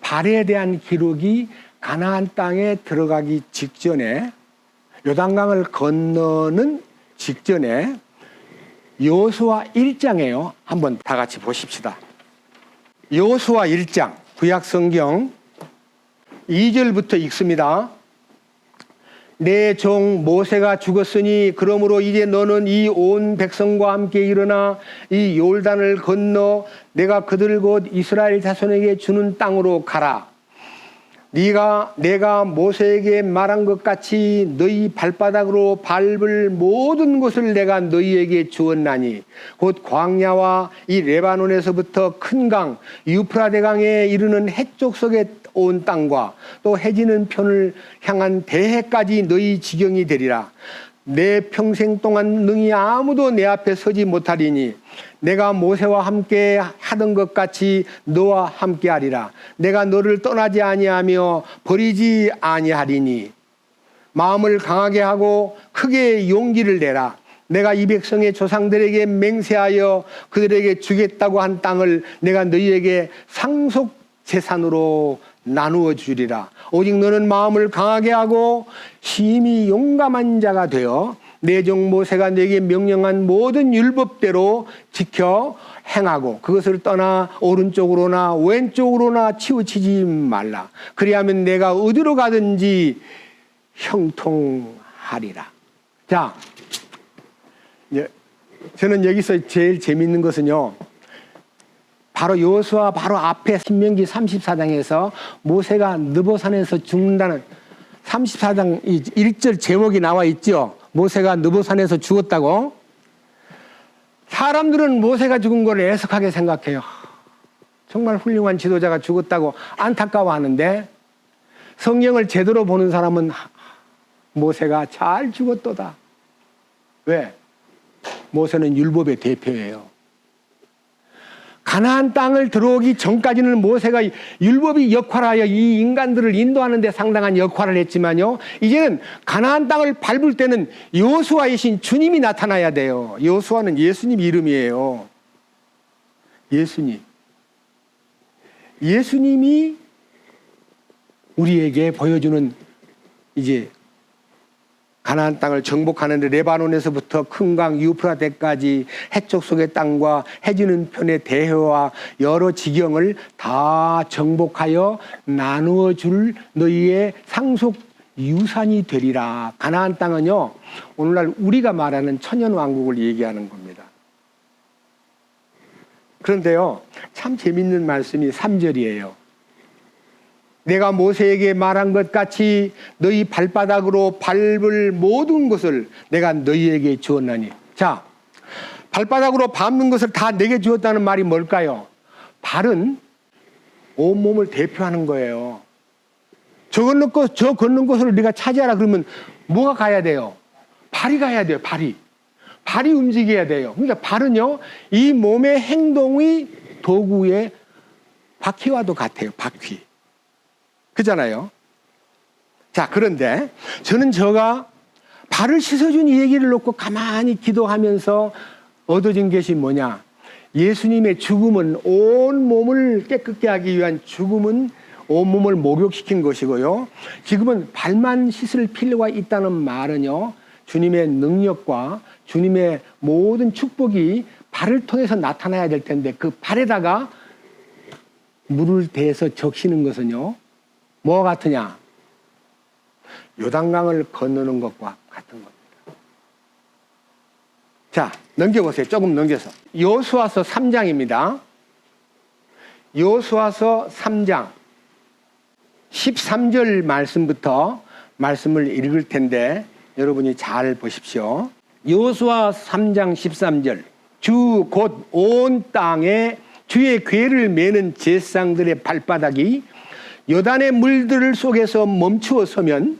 발에 대한 기록이 가나안 땅에 들어가기 직전에, 요단강을 건너는 직전에 여호수아 1장이에요. 한번 다 같이 보십시다. 여호수아 1장 구약 성경 2절부터 읽습니다. 내 종 모세가 죽었으니 그러므로 이제 너는 이 온 백성과 함께 일어나 이 요르단을 건너 내가 그들 곧 이스라엘 자손에게 주는 땅으로 가라. 내가 모세에게 말한 것 같이 너희 발바닥으로 밟을 모든 곳을 내가 너희에게 주었나니 곧 광야와 이 레바논에서부터 큰 강 유프라데 강에 이르는 해쪽 속에 온 땅과 또 해지는 편을 향한 대해까지 너희 지경이 되리라. 내 평생 동안 능히 아무도 내 앞에 서지 못하리니 내가 모세와 함께 하던 것 같이 너와 함께 하리라. 내가 너를 떠나지 아니하며 버리지 아니하리니 마음을 강하게 하고 크게 용기를 내라. 내가 이 백성의 조상들에게 맹세하여 그들에게 주겠다고 한 땅을 내가 너희에게 상속 재산으로 나누어 주리라. 오직 너는 마음을 강하게 하고 심히 용감한 자가 되어 내 종 모세가 내게 명령한 모든 율법대로 지켜 행하고 그것을 떠나 오른쪽으로나 왼쪽으로나 치우치지 말라. 그리하면 내가 어디로 가든지 형통하리라. 자, 저는 여기서 제일 재미있는 것은요, 바로 여호수아 바로 앞에 신명기 34장에서 모세가 느보산에서 죽는다는 34장 1절 제목이 나와 있죠. 모세가 느보산에서 죽었다고. 사람들은 모세가 죽은 걸 애석하게 생각해요. 정말 훌륭한 지도자가 죽었다고 안타까워하는데 성경을 제대로 보는 사람은 모세가 잘 죽었도다. 왜? 모세는 율법의 대표예요. 가나안 땅을 들어오기 전까지는 모세가 율법이 역할하여 이 인간들을 인도하는 데 상당한 역할을 했지만요, 이제는 가나안 땅을 밟을 때는 여호수아이신 주님이 나타나야 돼요. 여호수아는 예수님 이름이에요. 예수님이 우리에게 보여주는 이제 가나안 땅을 정복하는데 레바논에서부터 큰 강 유프라데까지 해쪽 속의 땅과 해지는 편의 대해와 여러 지경을 다 정복하여 나누어 줄 너희의 상속 유산이 되리라. 가나안 땅은요, 오늘날 우리가 말하는 천년왕국을 얘기하는 겁니다. 그런데요, 참 재밌는 말씀이 3절이에요. 내가 모세에게 말한 것 같이 너희 발바닥으로 밟을 모든 것을 내가 너희에게 주었나니. 자, 발바닥으로 밟는 것을 다 내게 주었다는 말이 뭘까요? 발은 온몸을 대표하는 거예요. 저 걷는 것을 네가 차지하라 그러면 뭐가 가야 돼요? 발이 가야 돼요. 발이 움직여야 돼요. 그러니까 발은요, 이 몸의 행동의 도구의 바퀴와도 같아요. 바퀴. 그잖아요. 자, 그런데 저는 제가 발을 씻어준 이 얘기를 놓고 가만히 기도하면서 얻어진 것이 뭐냐? 예수님의 죽음은 온 몸을 깨끗게 하기 위한 죽음은 온 몸을 목욕시킨 것이고요. 지금은 발만 씻을 필요가 있다는 말은요, 주님의 능력과 주님의 모든 축복이 발을 통해서 나타나야 될 텐데 그 발에다가 물을 대서 적시는 것은요, 뭐와 같으냐? 요단강을 건너는 것과 같은 겁니다. 자, 넘겨보세요. 조금 넘겨서. 여호수아서 3장입니다. 여호수아서 3장 13절 말씀부터 말씀을 읽을 텐데 여러분이 잘 보십시오. 여호수아 3장 13절. 주 곧 온 땅에 주의 궤를 매는 제사장들의 발바닥이 요단의 물들 속에서 멈추어 서면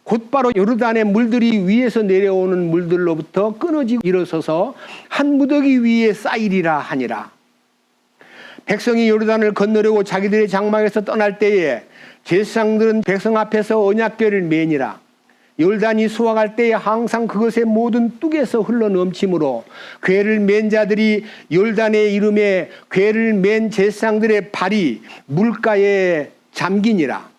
곧바로 요르단의 물들이 위에서 내려오는 물들로부터 끊어지고 일어서서 한 무더기 위에 쌓이리라 하니라. 백성이 요르단을 건너려고 자기들의 장막에서 떠날 때에 제사장들은 백성 앞에서 언약궤를 매니라. 요르단이 수확할 때에 항상 그것의 모든 뚝에서 흘러 넘치므로 궤를 맨 자들이 요르단의 이름에 궤를 맨 제사장들의 발이 물가에 잠기니라.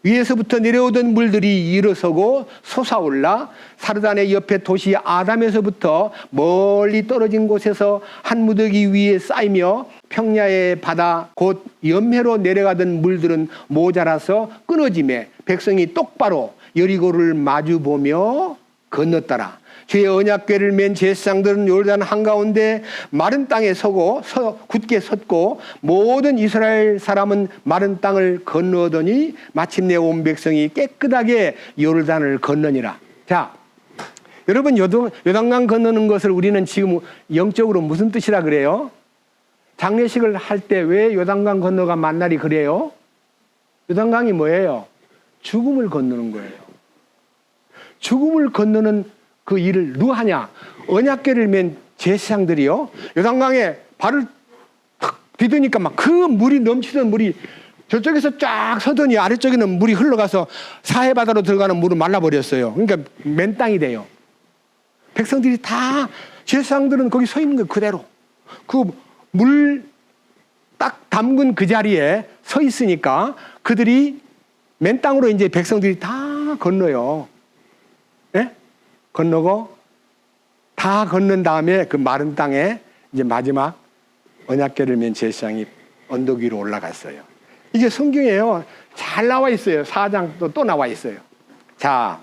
위에서부터 내려오던 물들이 일어서고 솟아올라 사르단의 옆에 도시 아담에서부터 멀리 떨어진 곳에서 한 무더기 위에 쌓이며 평야의 바다 곧 염해로 내려가던 물들은 모자라서 끊어지매 백성이 똑바로 여리고를 마주보며 건넜더라. 주의 언약궤를 맨 제사장들은 요르단 한가운데 마른 땅에 서고 굳게 섰고 모든 이스라엘 사람은 마른 땅을 건너더니 마침내 온 백성이 깨끗하게 요르단을 건너니라. 자, 여러분 요단강 건너는 것을 우리는 지금 영적으로 무슨 뜻이라 그래요? 장례식을 할 때 왜 요단강 건너가 만날이 그래요? 요단강이 뭐예요? 죽음을 건너는 거예요. 죽음을 건너는 그 일을 누가 하냐? 언약궤를 맨 제사장들이요. 요단강에 발을 탁 디디니까 막 그 물이 넘치던 물이 저쪽에서 쫙 서더니 아래쪽에는 물이 흘러가서 사해바다로 들어가는 물은 말라버렸어요. 그러니까 맨 땅이 돼요. 백성들이 다 제사장들은 거기 서 있는 거 그대로. 그 물 딱 담근 그 자리에 서 있으니까 그들이 맨 땅으로 이제 백성들이 다 건너요. 예? 건너고 다 건넌 다음에 그 마른 땅에 이제 마지막 언약궤를 맨 제사장이 언덕 위로 올라갔어요. 이게 성경이에요. 잘 나와 있어요. 4장도 또 나와 있어요. 자,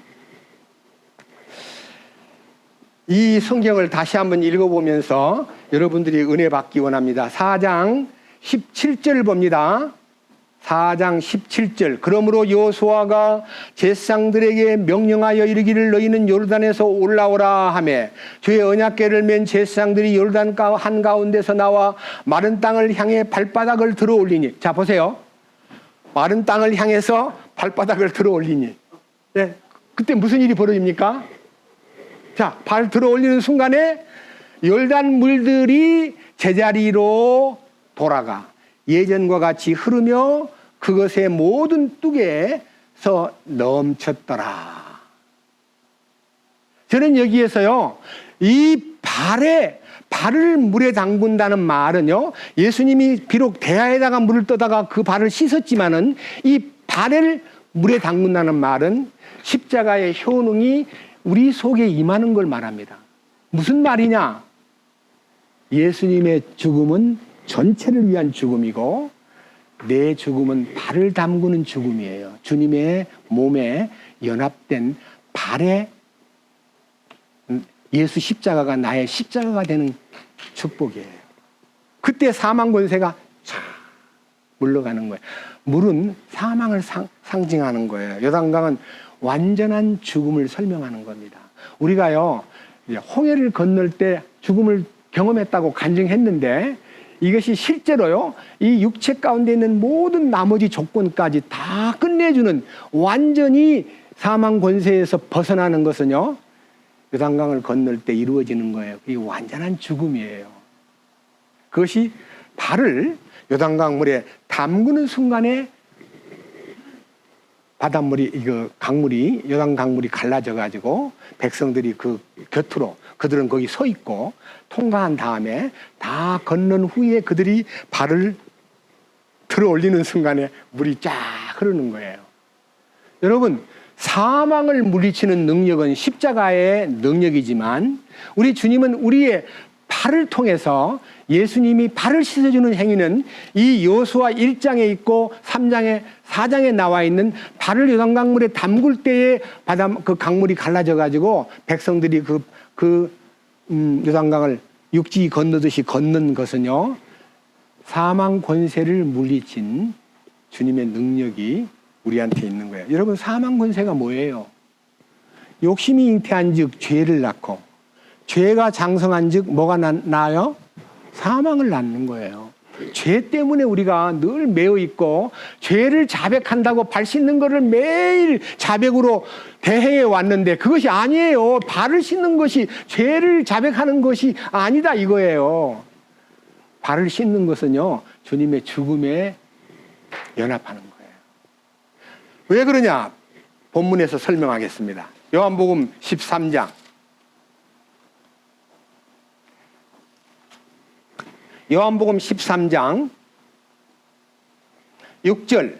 이 성경을 다시 한번 읽어보면서 여러분들이 은혜 받기 원합니다. 4장 17절 봅니다. 4장 17절. 그러므로 여호수아가 제사장들에게 명령하여 이르기를 너희는 요르단에서 올라오라 하매 주의 언약궤를 맨 제사장들이 요르단 한가운데서 나와 마른 땅을 향해 발바닥을 들어 올리니. 자, 보세요. 마른 땅을 향해서 발바닥을 들어 올리니. 네. 그때 무슨 일이 벌어집니까? 자, 발 들어 올리는 순간에 요르단 물들이 제자리로 돌아가 예전과 같이 흐르며 그것의 모든 뚝에서 넘쳤더라. 저는 여기에서요, 이 발을 물에 담근다는 말은요, 예수님이 비록 대야에다가 물을 떠다가 그 발을 씻었지만은 이 발을 물에 담근다는 말은 십자가의 효능이 우리 속에 임하는 걸 말합니다. 무슨 말이냐? 예수님의 죽음은 전체를 위한 죽음이고 내 죽음은 발을 담그는 죽음이에요. 주님의 몸에 연합된 발에 예수 십자가가 나의 십자가가 되는 축복이에요. 그때 사망 권세가 쫙 물러가는 거예요. 물은 사망을 상징하는 거예요. 요단강은 완전한 죽음을 설명하는 겁니다. 우리가요, 홍해를 건널 때 죽음을 경험했다고 간증했는데 이것이 실제로요, 이 육체 가운데 있는 모든 나머지 조건까지 다 끝내주는 완전히 사망 권세에서 벗어나는 것은요, 요단강을 건널 때 이루어지는 거예요. 이 완전한 죽음이에요. 그것이 발을 요단강 물에 담그는 순간에 바닷물이, 강물이, 요단 강물이 갈라져 가지고 백성들이 그 곁으로 그들은 거기 서 있고 통과한 다음에 다 건넌 후에 그들이 발을 들어 올리는 순간에 물이 쫙 흐르는 거예요. 여러분, 사망을 물리치는 능력은 십자가의 능력이지만 우리 주님은 우리의 발을 통해서 예수님이 발을 씻어주는 행위는 이 여호수아 1장에 있고 3장에 4장에 나와 있는 발을 요단강물에 담글 때에 그 강물이 갈라져 가지고 백성들이 요단강을 육지 건너듯이 걷는 것은요, 사망 권세를 물리친 주님의 능력이 우리한테 있는 거예요. 여러분, 사망 권세가 뭐예요? 욕심이 잉태한 즉 죄를 낳고, 죄가 장성한 즉 뭐가 나요? 사망을 낳는 거예요. 죄 때문에 우리가 늘 매여 있고, 죄를 자백한다고 발 씻는 것을 매일 자백으로 대해해 왔는데 그것이 아니에요. 발을 씻는 것이 죄를 자백하는 것이 아니다 이거예요. 발을 씻는 것은요, 주님의 죽음에 연합하는 거예요. 왜 그러냐? 본문에서 설명하겠습니다. 요한복음 13장. 요한복음 13장 6절.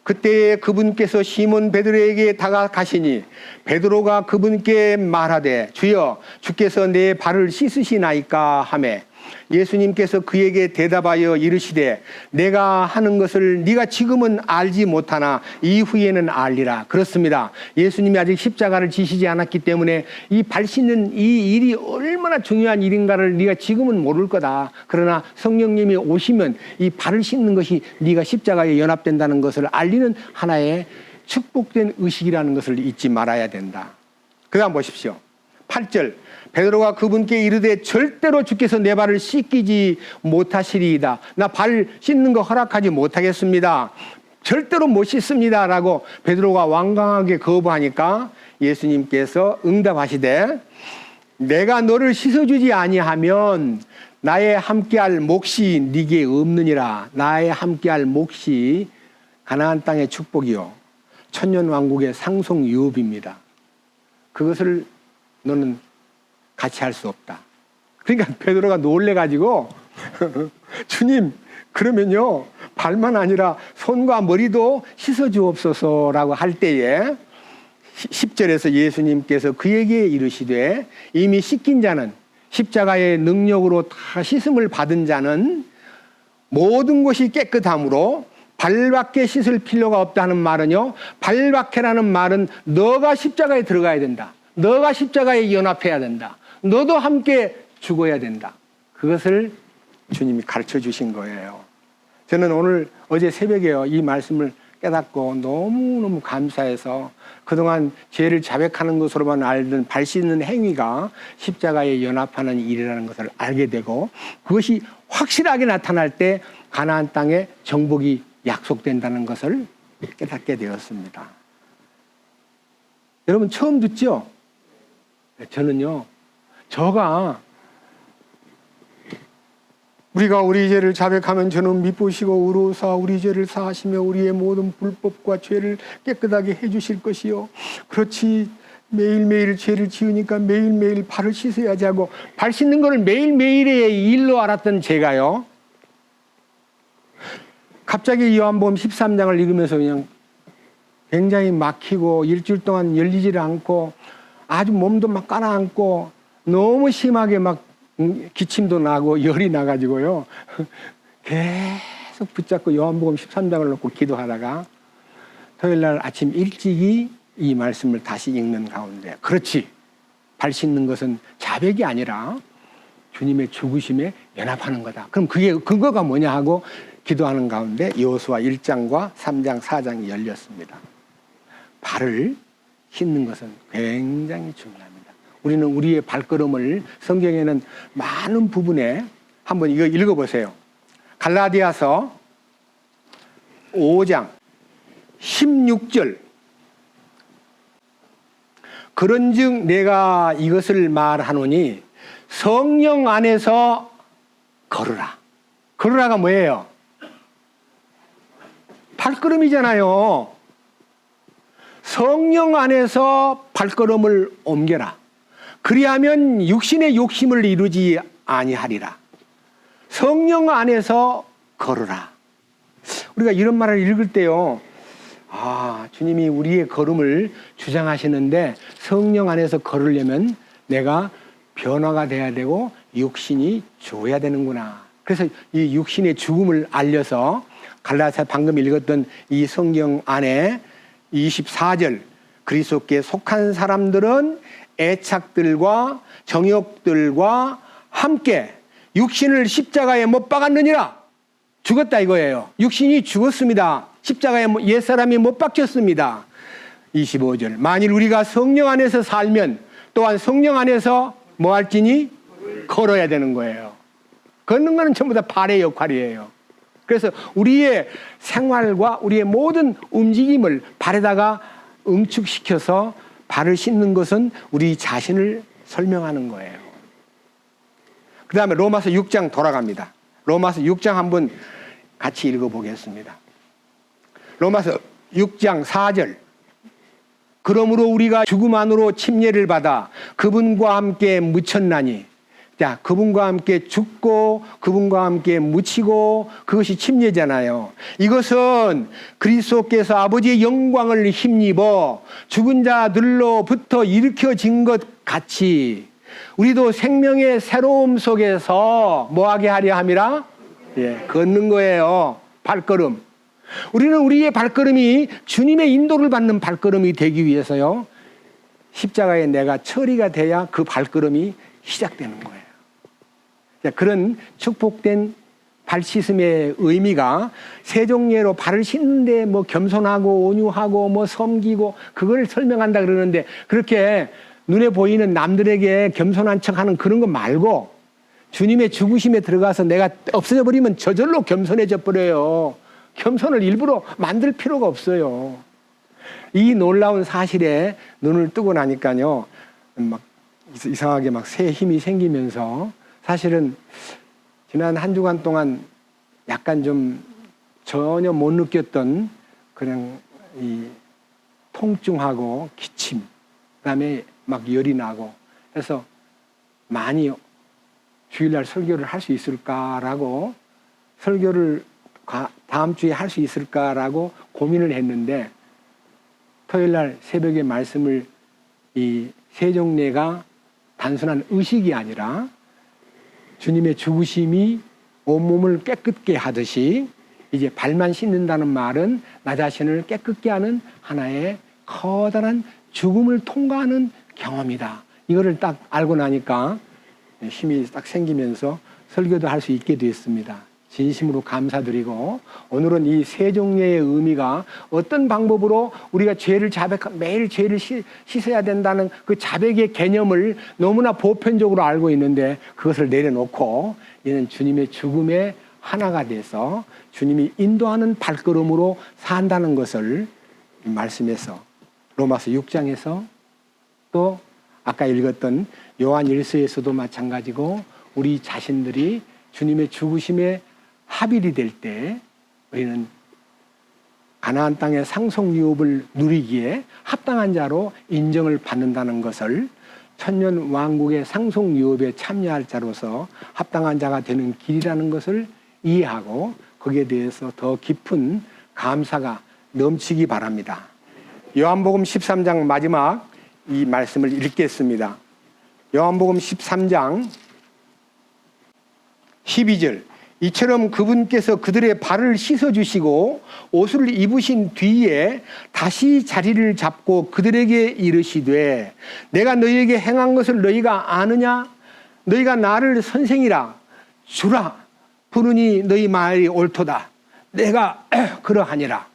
그때에 그분께서 시몬 베드로에게 다가가시니 베드로가 그분께 말하되 주여 주께서 내 발을 씻으시나이까 하매 예수님께서 그에게 대답하여 이르시되 내가 하는 것을 네가 지금은 알지 못하나 이후에는 알리라. 그렇습니다. 예수님이 아직 십자가를 지시지 않았기 때문에 이 발 씻는 이 일이 얼마나 중요한 일인가를 네가 지금은 모를 거다. 그러나 성령님이 오시면 이 발을 씻는 것이 네가 십자가에 연합된다는 것을 알리는 하나의 축복된 의식이라는 것을 잊지 말아야 된다. 그 다음 보십시오. 8절. 베드로가 그분께 이르되 절대로 주께서 내 발을 씻기지 못하시리이다. 나 발 씻는 거 허락하지 못하겠습니다. 절대로 못 씻습니다. 라고 베드로가 완강하게 거부하니까 예수님께서 응답하시되 내가 너를 씻어주지 아니하면 나의 함께할 몫이 네게 없느니라. 나의 함께할 몫이 가나안 땅의 축복이요 천년왕국의 상속 유업입니다. 그것을 너는 같이 할 수 없다. 그러니까 베드로가 놀래가지고 주님 그러면요 발만 아니라 손과 머리도 씻어주옵소서라고 할 때에 10절에서 예수님께서 그에게 이르시되 이미 씻긴 자는 십자가의 능력으로 다 씻음을 받은 자는 모든 것이 깨끗함으로 발밖에 씻을 필요가 없다는 말은요, 발밖에라는 말은 너가 십자가에 들어가야 된다. 너가 십자가에 연합해야 된다. 너도 함께 죽어야 된다. 그것을 주님이 가르쳐 주신 거예요. 저는 어제 새벽에요, 이 말씀을 깨닫고 너무너무 감사해서 그동안 죄를 자백하는 것으로만 알던 발 씻는 행위가 십자가에 연합하는 일이라는 것을 알게 되고 그것이 확실하게 나타날 때 가나안 땅에 정복이 약속된다는 것을 깨닫게 되었습니다. 여러분 처음 듣죠? 저는요, 우리가 우리 죄를 자백하면 저는 미쁘시고 의로우사 우리 죄를 사하시며 우리의 모든 불법과 죄를 깨끗하게 해주실 것이요. 그렇지 매일매일 죄를 지으니까 매일매일 발을 씻어야지 하고 발 씻는 것을 매일매일의 일로 알았던 제가요, 갑자기 요한복음 13장을 읽으면서 그냥 굉장히 막히고 일주일 동안 열리지를 않고 아주 몸도 막 가라앉고 너무 심하게 막 기침도 나고 열이 나가지고요 계속 붙잡고 요한복음 13장을 놓고 기도하다가 토요일날 아침 일찍이 이 말씀을 다시 읽는 가운데 그렇지 발 씻는 것은 자백이 아니라 주님의 죽으심에 연합하는 거다. 그럼 그게 근거가 뭐냐 하고 기도하는 가운데 여호수아 1장과 3장 4장이 열렸습니다. 발을 씻는 것은 굉장히 중요합니다. 우리는 우리의 발걸음을 성경에는 많은 부분에 한번 이거 읽어보세요. 갈라디아서 5장 16절. 그런즉 내가 이것을 말하노니 성령 안에서 걸으라. 걸으라가 뭐예요? 발걸음이잖아요. 성령 안에서 발걸음을 옮겨라. 그리하면 육신의 욕심을 이루지 아니하리라. 성령 안에서 걸으라. 우리가 이런 말을 읽을 때요, 주님이 우리의 걸음을 주장하시는데 성령 안에서 걸으려면 내가 변화가 돼야 되고 육신이 죽어야 되는구나. 그래서 이 육신의 죽음을 알려서 갈라디아 방금 읽었던 이 성경 안에 24절 그리스도께 속한 사람들은 애착들과 정욕들과 함께 육신을 십자가에 못 박았느니라. 죽었다 이거예요. 육신이 죽었습니다. 십자가에 옛사람이 못 박혔습니다. 25절 만일 우리가 성령 안에서 살면 또한 성령 안에서 뭐 할지니 걸어야 되는 거예요. 걷는 거는 전부 다 발의 역할이에요. 그래서 우리의 생활과 우리의 모든 움직임을 발에다가 응축시켜서 발을 씻는 것은 우리 자신을 설명하는 거예요. 그 다음에 로마서 6장 돌아갑니다. 로마서 6장 한번 같이 읽어보겠습니다. 로마서 6장 4절 그러므로 우리가 죽음 안으로 침례를 받아 그분과 함께 묻혔나니 자, 그분과 함께 죽고 그분과 함께 묻히고 그것이 침례잖아요. 이것은 그리스도께서 아버지의 영광을 힘입어 죽은 자들로부터 일으켜진 것 같이 우리도 생명의 새로움 속에서 뭐하게 하려 함이라? 예, 걷는 거예요. 발걸음. 우리는 우리의 발걸음이 주님의 인도를 받는 발걸음이 되기 위해서요. 십자가에 내가 처리가 돼야 그 발걸음이 시작되는 거예요. 그런 축복된 발 씻음의 의미가 세종례로 발을 씻는데 뭐 겸손하고 온유하고 뭐 섬기고 그걸 설명한다 그러는데 그렇게 눈에 보이는 남들에게 겸손한 척하는 그런 거 말고 주님의 죽으심에 들어가서 내가 없어져 버리면 저절로 겸손해져 버려요. 겸손을 일부러 만들 필요가 없어요. 이 놀라운 사실에 눈을 뜨고 나니까요, 막 이상하게 막 새 힘이 생기면서 사실은 지난 한 주간 동안 약간 좀 전혀 못 느꼈던 그냥 이 통증하고 기침, 그다음에 막 열이 나고 그래서 많이 주일날 설교를 할 수 있을까라고 설교를 다음 주에 할 수 있을까라고 고민을 했는데 토요일날 새벽에 말씀을 이 세종례가 단순한 의식이 아니라 주님의 죽으심이 온몸을 깨끗게 하듯이 이제 발만 씻는다는 말은 나 자신을 깨끗게 하는 하나의 커다란 죽음을 통과하는 경험이다. 이거를 딱 알고 나니까 힘이 딱 생기면서 설교도 할 수 있게 되었습니다. 진심으로 감사드리고 오늘은 이 세종례의 의미가 어떤 방법으로 우리가 죄를 매일 죄를 씻어야 된다는 그 자백의 개념을 너무나 보편적으로 알고 있는데 그것을 내려놓고 이는 주님의 죽음의 하나가 돼서 주님이 인도하는 발걸음으로 산다는 것을 말씀해서 로마서 6장에서 또 아까 읽었던 요한 1서에서도 마찬가지고 우리 자신들이 주님의 죽으심에 합일이 될 때 우리는 가나안 땅의 상속 유업을 누리기에 합당한 자로 인정을 받는다는 것을 천년 왕국의 상속 유업에 참여할 자로서 합당한 자가 되는 길이라는 것을 이해하고 거기에 대해서 더 깊은 감사가 넘치기 바랍니다. 요한복음 13장 마지막 이 말씀을 읽겠습니다. 요한복음 13장 12절 이처럼 그분께서 그들의 발을 씻어주시고 옷을 입으신 뒤에 다시 자리를 잡고 그들에게 이르시되 내가 너희에게 행한 것을 너희가 아느냐? 너희가 나를 선생이라 주라 부르니 너희 말이 옳도다. 내가 그러하니라.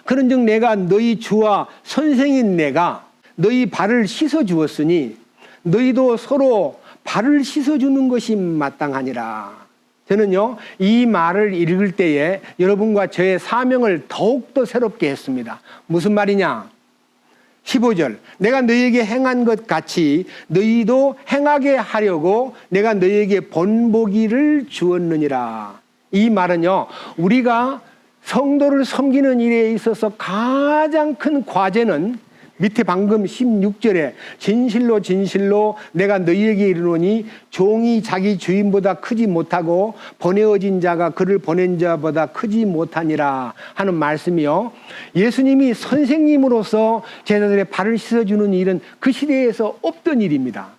그런즉 내가 너희 주와 선생인 내가 너희 발을 씻어주었으니 너희도 서로 발을 씻어주는 것이 마땅하니라. 저는요 이 말을 읽을 때에 여러분과 저의 사명을 더욱더 새롭게 했습니다. 무슨 말이냐? 15절 내가 너희에게 행한 것 같이 너희도 행하게 하려고 내가 너희에게 본보기를 주었느니라. 이 말은요 우리가 성도를 섬기는 일에 있어서 가장 큰 과제는 밑에 방금 16절에 진실로 진실로 내가 너희에게 이르노니 종이 자기 주인보다 크지 못하고 보내어진 자가 그를 보낸 자보다 크지 못하니라 하는 말씀이요. 예수님이 선생님으로서 제자들의 발을 씻어주는 일은 그 시대에서 없던 일입니다.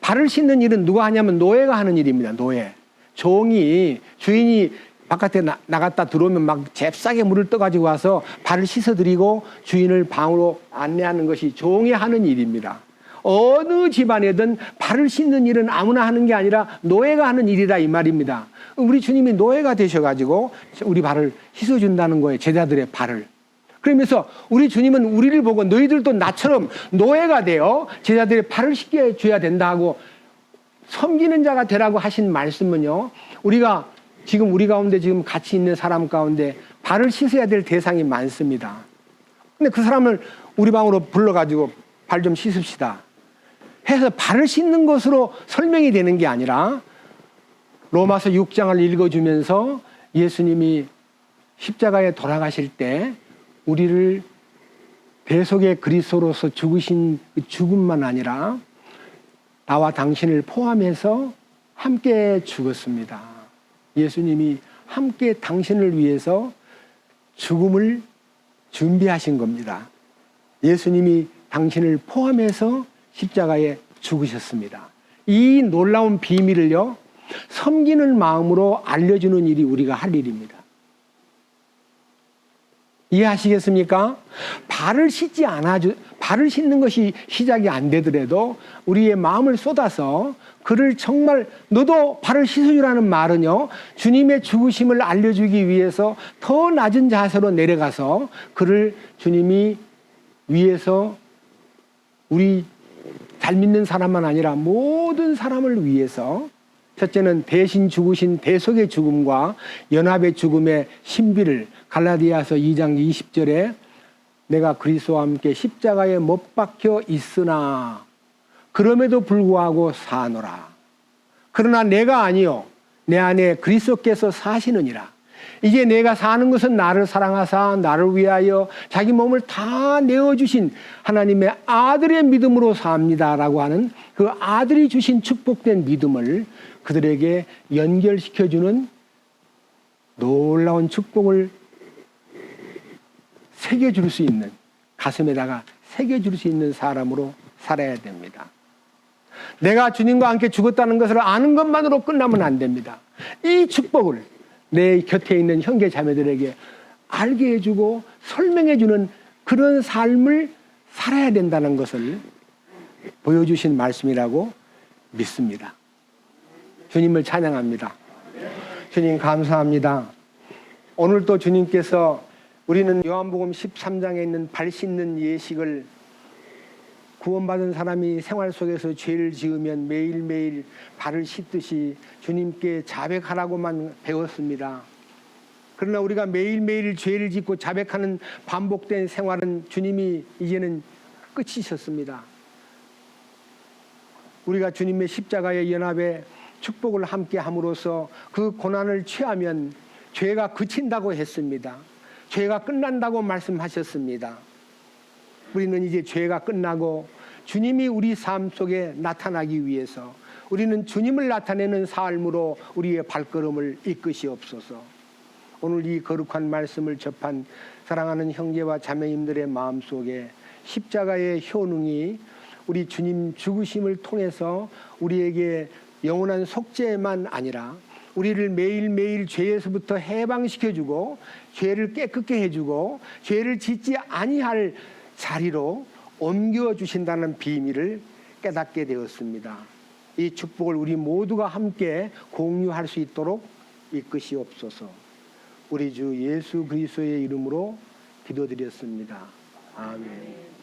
발을 씻는 일은 누가 하냐면 노예가 하는 일입니다. 노예. 종이, 주인이 바깥에 나갔다 들어오면 막 잽싸게 물을 떠가지고 와서 발을 씻어드리고 주인을 방으로 안내하는 것이 종이 하는 일입니다. 어느 집안에든 발을 씻는 일은 아무나 하는 게 아니라 노예가 하는 일이다 이 말입니다. 우리 주님이 노예가 되셔가지고 우리 발을 씻어준다는 거예요. 제자들의 발을. 그러면서 우리 주님은 우리를 보고 너희들도 나처럼 노예가 되어 제자들의 발을 씻겨줘야 된다 하고 섬기는 자가 되라고 하신 말씀은요. 우리가 지금 우리 가운데 지금 같이 있는 사람 가운데 발을 씻어야 될 대상이 많습니다. 근데 그 사람을 우리 방으로 불러가지고 발 좀 씻읍시다 해서 발을 씻는 것으로 설명이 되는 게 아니라 로마서 6장을 읽어주면서 예수님이 십자가에 돌아가실 때 우리를 대속의 그리스도로서 죽으신 그 죽음만 아니라 나와 당신을 포함해서 함께 죽었습니다. 예수님이 함께 당신을 위해서 죽음을 준비하신 겁니다. 예수님이 당신을 포함해서 십자가에 죽으셨습니다. 이 놀라운 비밀을요, 섬기는 마음으로 알려주는 일이 우리가 할 일입니다. 이해하시겠습니까? 발을 씻는 것이 시작이 안 되더라도 우리의 마음을 쏟아서 그를 정말 너도 발을 씻어주라는 말은요, 주님의 죽으심을 알려주기 위해서 더 낮은 자세로 내려가서 그를 주님이 위해서 우리 잘 믿는 사람만 아니라 모든 사람을 위해서 첫째는 대신 죽으신 대속의 죽음과 연합의 죽음의 신비를 갈라디아서 2장 20절에 내가 그리스도와 함께 십자가에 못 박혀 있으나 그럼에도 불구하고 사노라. 그러나 내가 아니요 내 안에 그리스도께서 사시느니라. 이제 내가 사는 것은 나를 사랑하사 나를 위하여 자기 몸을 다 내어주신 하나님의 아들의 믿음으로 삽니다라고 하는 그 아들이 주신 축복된 믿음을 그들에게 연결시켜주는 놀라운 축복을 새겨줄 수 있는, 가슴에다가 새겨줄 수 있는 사람으로 살아야 됩니다. 내가 주님과 함께 죽었다는 것을 아는 것만으로 끝나면 안 됩니다. 이 축복을 내 곁에 있는 형제 자매들에게 알게 해주고 설명해주는 그런 삶을 살아야 된다는 것을 보여주신 말씀이라고 믿습니다. 주님을 찬양합니다. 주님 감사합니다. 오늘 또 주님께서 우리는 요한복음 13장에 있는 발 씻는 예식을 구원받은 사람이 생활 속에서 죄를 지으면 매일매일 발을 씻듯이 주님께 자백하라고만 배웠습니다. 그러나 우리가 매일매일 죄를 짓고 자백하는 반복된 생활은 주님이 이제는 끝이셨습니다. 우리가 주님의 십자가의 연합에 축복을 함께 함으로써 그 고난을 취하면 죄가 그친다고 했습니다. 죄가 끝난다고 말씀하셨습니다. 우리는 이제 죄가 끝나고 주님이 우리 삶 속에 나타나기 위해서 우리는 주님을 나타내는 삶으로 우리의 발걸음을 이끄시옵소서. 오늘 이 거룩한 말씀을 접한 사랑하는 형제와 자매님들의 마음속에 십자가의 효능이 우리 주님 죽으심을 통해서 우리에게 영원한 속죄만 아니라 우리를 매일매일 죄에서부터 해방시켜주고 죄를 깨끗게 해주고 죄를 짓지 아니할 자리로 옮겨주신다는 비밀을 깨닫게 되었습니다. 이 축복을 우리 모두가 함께 공유할 수 있도록 이끄시옵소서. 우리 주 예수 그리스도의 이름으로 기도드렸습니다. 아멘.